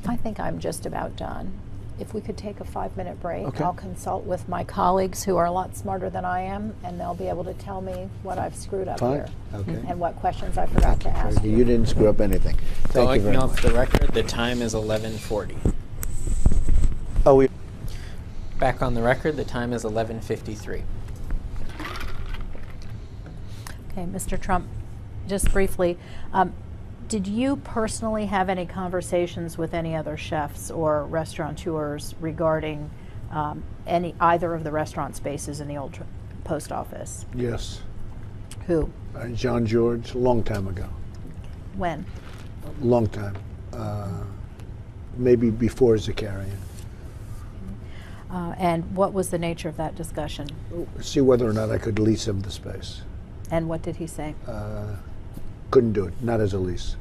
I think I'm just about done. If we could take a 5-minute break, Okay. I'll consult with my colleagues who are a lot smarter than I am, and they'll be able to tell me what I've screwed up Fine. here Okay. and what questions I forgot to ask you. You didn't screw up anything. Thank you Going very off much. the record, the time is 11:40. Oh, we Back on the record, the time is 11:53. Okay, Mr. Trump, just briefly, did you personally have any conversations with any other chefs or restaurateurs regarding either of the restaurant spaces in the old post office? Yes. Who? John George, a long time ago. When? Long time. Maybe before Zakarian. And what was the nature of that discussion? See whether or not I could lease him the space. And what did he say? Couldn't do it, not as a lease.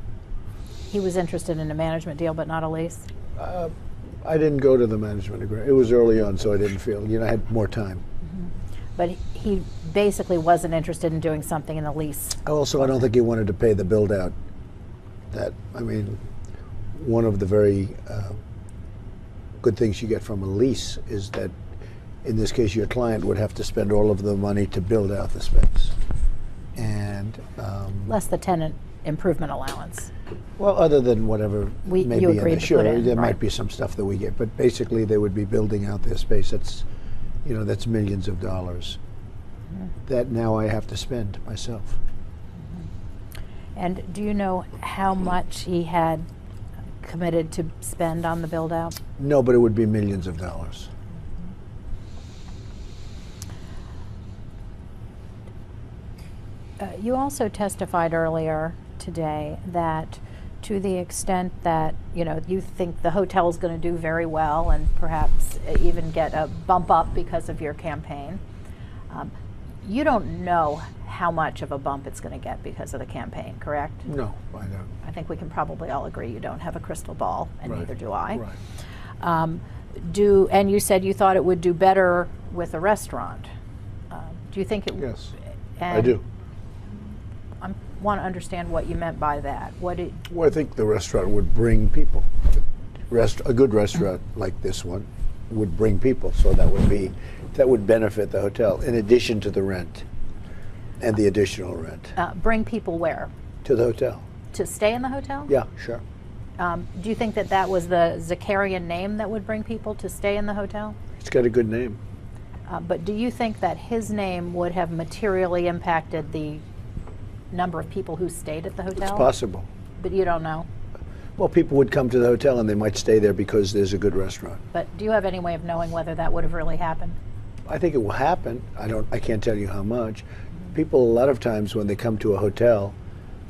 He was interested in a management deal, but not a lease? I didn't go to the management agreement. It was early on, so I didn't feel, I had more time. But he basically wasn't interested in doing something in the lease. Also, I don't think he wanted to pay the build out. One of the very good things you get from a lease is that, in this case, your client would have to spend all of the money to build out the space. And less the tenant improvement allowance. well, other than whatever may you be in agreed there, to sure, put in, there right. might be some stuff that we get, but basically they would be building out their space. That's, that's millions of dollars that now I have to spend myself. And do you know how much he had committed to spend on the build out? No, but it would be millions of dollars. You also testified earlier today that, to the extent that you think the hotel is going to do very well and perhaps even get a bump up because of your campaign, you don't know how much of a bump it's going to get because of the campaign, correct? No, I don't. I think we can probably all agree you don't have a crystal ball, and Right. neither do I. Right. And you said you thought it would do better with a restaurant. Do you think it? Yes, and I do. I want to understand what you meant by that. Well, I think the restaurant would bring people. A good restaurant like this one would bring people, so that would benefit the hotel in addition to the rent and the additional rent. Bring people where? To the hotel. To stay in the hotel? Yeah, sure. Do you think that was the Zakarian name that would bring people to stay in the hotel? It's got a good name. But do you think that his name would have materially impacted the number of people who stayed at the hotel? It's possible. But you don't know? Well, people would come to the hotel and they might stay there because there's a good restaurant. But do you have any way of knowing whether that would have really happened? I think it will happen. I can't tell you how much. People, a lot of times when they come to a hotel,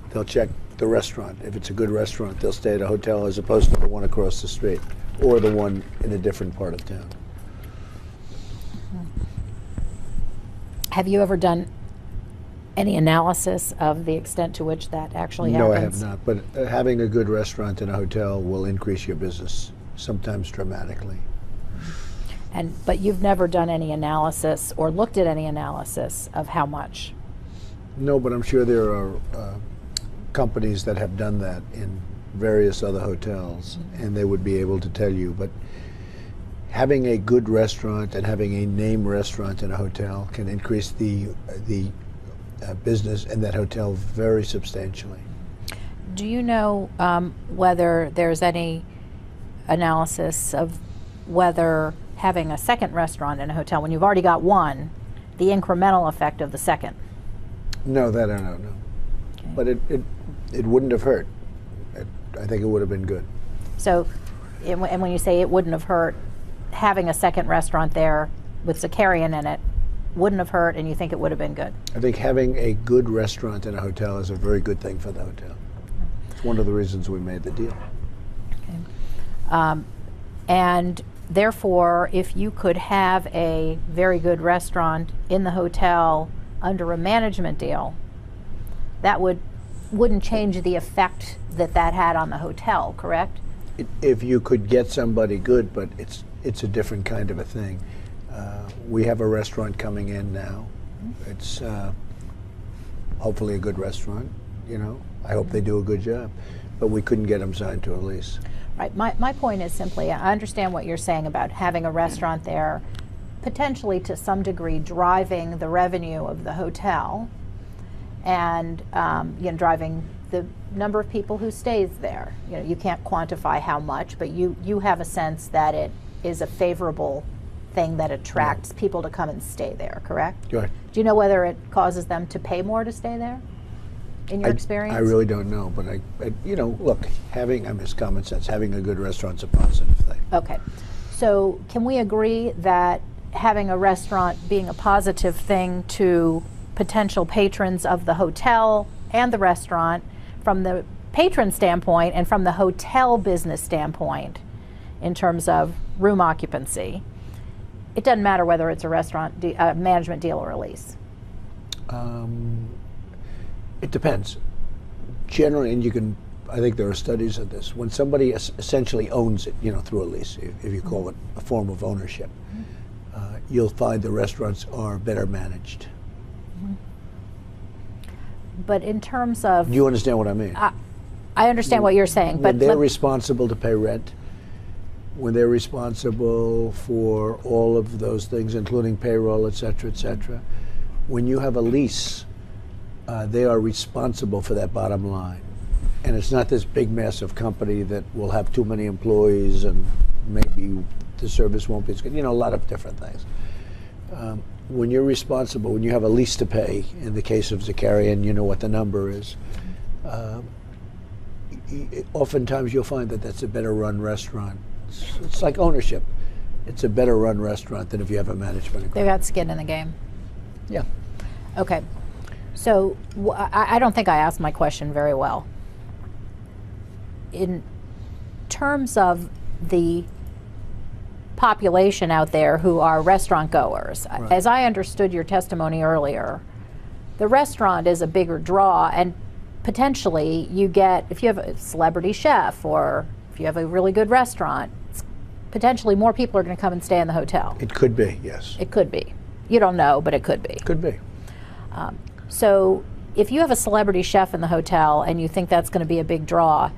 they'll check the restaurant. If it's a good restaurant, they'll stay at a hotel as opposed to the one across the street or the one in a different part of town. Have you ever done any analysis of the extent to which that actually happens? No, I have not. But having a good restaurant in a hotel will increase your business, sometimes dramatically. But you've never done any analysis or looked at any analysis of how much? No, but I'm sure there are companies that have done that in various other hotels, and they would be able to tell you. But having a good restaurant and having a name restaurant in a hotel can increase the business in that hotel very substantially. Do you know whether there's any analysis of whether having a second restaurant in a hotel, when you've already got one, the incremental effect of the second? No, that I don't know. Okay. But it wouldn't have hurt. I think it would have been good. So, and when you say it wouldn't have hurt, having a second restaurant there with Zakarian in it wouldn't have hurt, and you think it would have been good? I think having a good restaurant in a hotel is a very good thing for the hotel. It's one of the reasons we made the deal. Okay. And therefore, if you could have a very good restaurant in the hotel under a management deal, that wouldn't change the effect that had on the hotel, correct? If you could get somebody good, but it's a different kind of a thing. We have a restaurant coming in now. It's hopefully a good restaurant, I hope they do a good job, but we couldn't get them signed to a lease. Right. My point is simply, I understand what you're saying about having a restaurant there, potentially to some degree driving the revenue of the hotel, and driving the number of people who stays there. You can't quantify how much, but you have a sense that it is a favorable thing that attracts people to come and stay there, correct? Right. Do you know whether it causes them to pay more to stay there, in your experience? I really don't know, but look, it's common sense. Having a good restaurant's a positive thing. Okay. So can we agree that having a restaurant being a positive thing to potential patrons of the hotel and the restaurant, from the patron standpoint and from the hotel business standpoint, in terms of room occupancy, it doesn't matter whether it's a management deal or a lease. It depends. Generally, and I think there are studies of this, when somebody essentially owns it, through a lease, if you call it a form of ownership, you'll find the restaurants are better managed. But in terms of... Do you understand what I mean? I understand what you're saying, but... When they're responsible to pay rent, when they're responsible for all of those things, including payroll, et cetera, when you have a lease, they are responsible for that bottom line. And it's not this big, massive company that will have too many employees and maybe the service won't be as good. A lot of different things. When you're responsible, when you have a lease to pay, in the case of Zakarian, you know what the number is. Oftentimes you'll find that that's a better run restaurant. It's like ownership. It's a better run restaurant than if you have a management agreement. They've got skin in the game. Yeah. Okay. So I don't think I asked my question very well. In terms of the population out there who are restaurant goers, Right. as I understood your testimony earlier, the restaurant is a bigger draw, and potentially you get, if you have a celebrity chef or if you have a really good restaurant, potentially more people are going to come and stay in the hotel. It could be, yes. It could be. You don't know, but it could be. Could be. So if you have a celebrity chef in the hotel and you think that's going to be a big draw,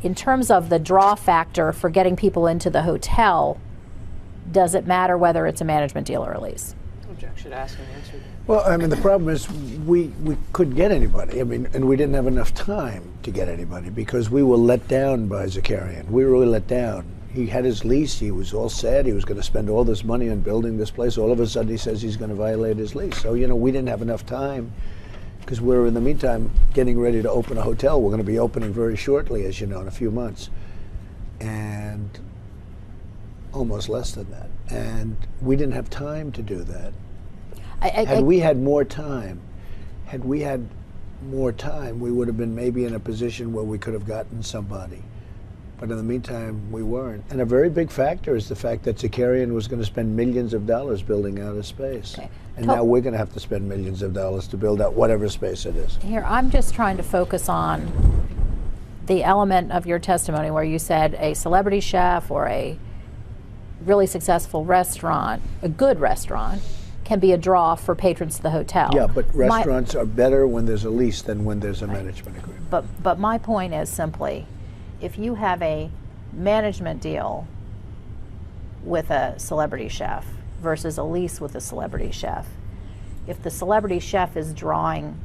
in terms of the draw factor for getting people into the hotel, does it matter whether it's a management deal or a lease? Objection asked and answered. Well, the problem is we couldn't get anybody. And we didn't have enough time to get anybody because we were let down by Zakarian. We were really let down. He had his lease. He was all set. He was going to spend all this money on building this place. All of a sudden, he says he's going to violate his lease. So, we didn't have enough time because we're, in the meantime, getting ready to open a hotel. We're going to be opening very shortly, as you know, in a few months. And almost less than that. And we didn't have time to do that. Had we had more time, we would have been maybe in a position where we could have gotten somebody. But in the meantime, we weren't. And a very big factor is the fact that Zakarian was going to spend millions of dollars building out a space. Okay. And now we're going to have to spend millions of dollars to build out whatever space it is. Here, I'm just trying to focus on the element of your testimony where you said a celebrity chef or a really successful restaurant, a good restaurant, can be a draw for patrons to the hotel. Yeah, but restaurants are better when there's a lease than when there's a management agreement. But my point is simply, if you have a management deal with a celebrity chef versus a lease with a celebrity chef, if the celebrity chef is drawing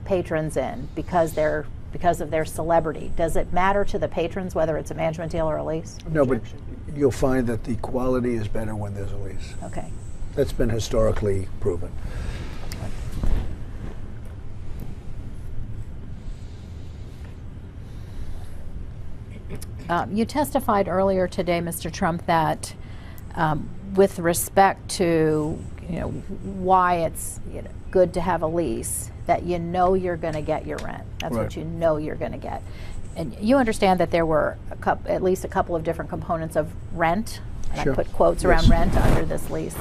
patrons in because of their celebrity, does it matter to the patrons whether it's a management deal or a lease? No, but you'll find that the quality is better when there's a lease. Okay. That's been historically proven. You testified earlier today, Mr. Trump, that with respect to why it's good to have a lease, that you're going to get your rent. That's Right. what you're going to get. And you understand that there were at least a couple of different components of rent, and Sure. I put quotes Yes. around rent under this lease.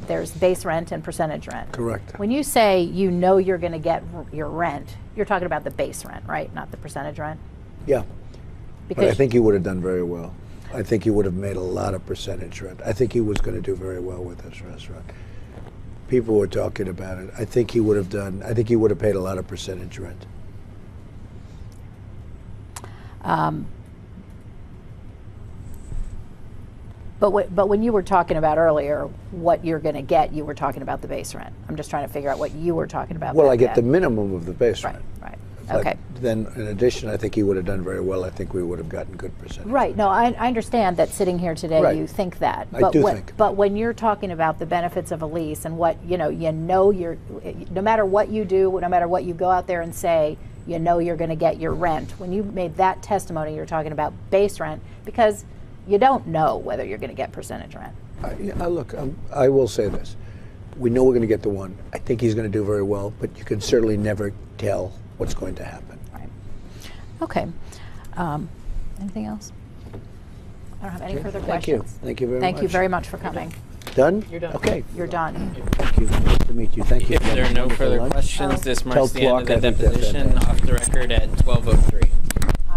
There's base rent and percentage rent. Correct. When you say you're going to get your rent, you're talking about the base rent, right? Not the percentage rent? Yeah. Because But I think he would have done very well. I think he would have made a lot of percentage rent. I think he was going to do very well with this restaurant. People were talking about it. I think he would have paid a lot of percentage rent. But when you were talking about earlier what you're going to get, you were talking about the base rent. I'm just trying to figure out what you were talking about. Well, back I get the then. minimum of the base Right, rent. right. But Okay. then, in addition, I think he would have done very well. I think we would have gotten good percentage. Right. No, I understand that sitting here today Right. you think that. I do think. But when you're talking about the benefits of a lease and what you're, no matter what you do, no matter what you go out there and say, you're going to get your rent. When you made that testimony, you're talking about base rent because you don't know whether you're going to get percentage rent. Look, I will say this. We know we're going to get the one. I think he's going to do very well, but you can certainly never tell what's going to happen. Right. Okay. Anything else? don't have any Okay. further Thank you. questions. Thank you very much. Thank you very much for coming. Done? You're done. Okay. You're done. Thank you. Nice to meet you. Thank you. If there are no Wonderful further lunch. questions, this marks Tell the end of Clark the I think they're deposition fantastic. off the record at 12:03.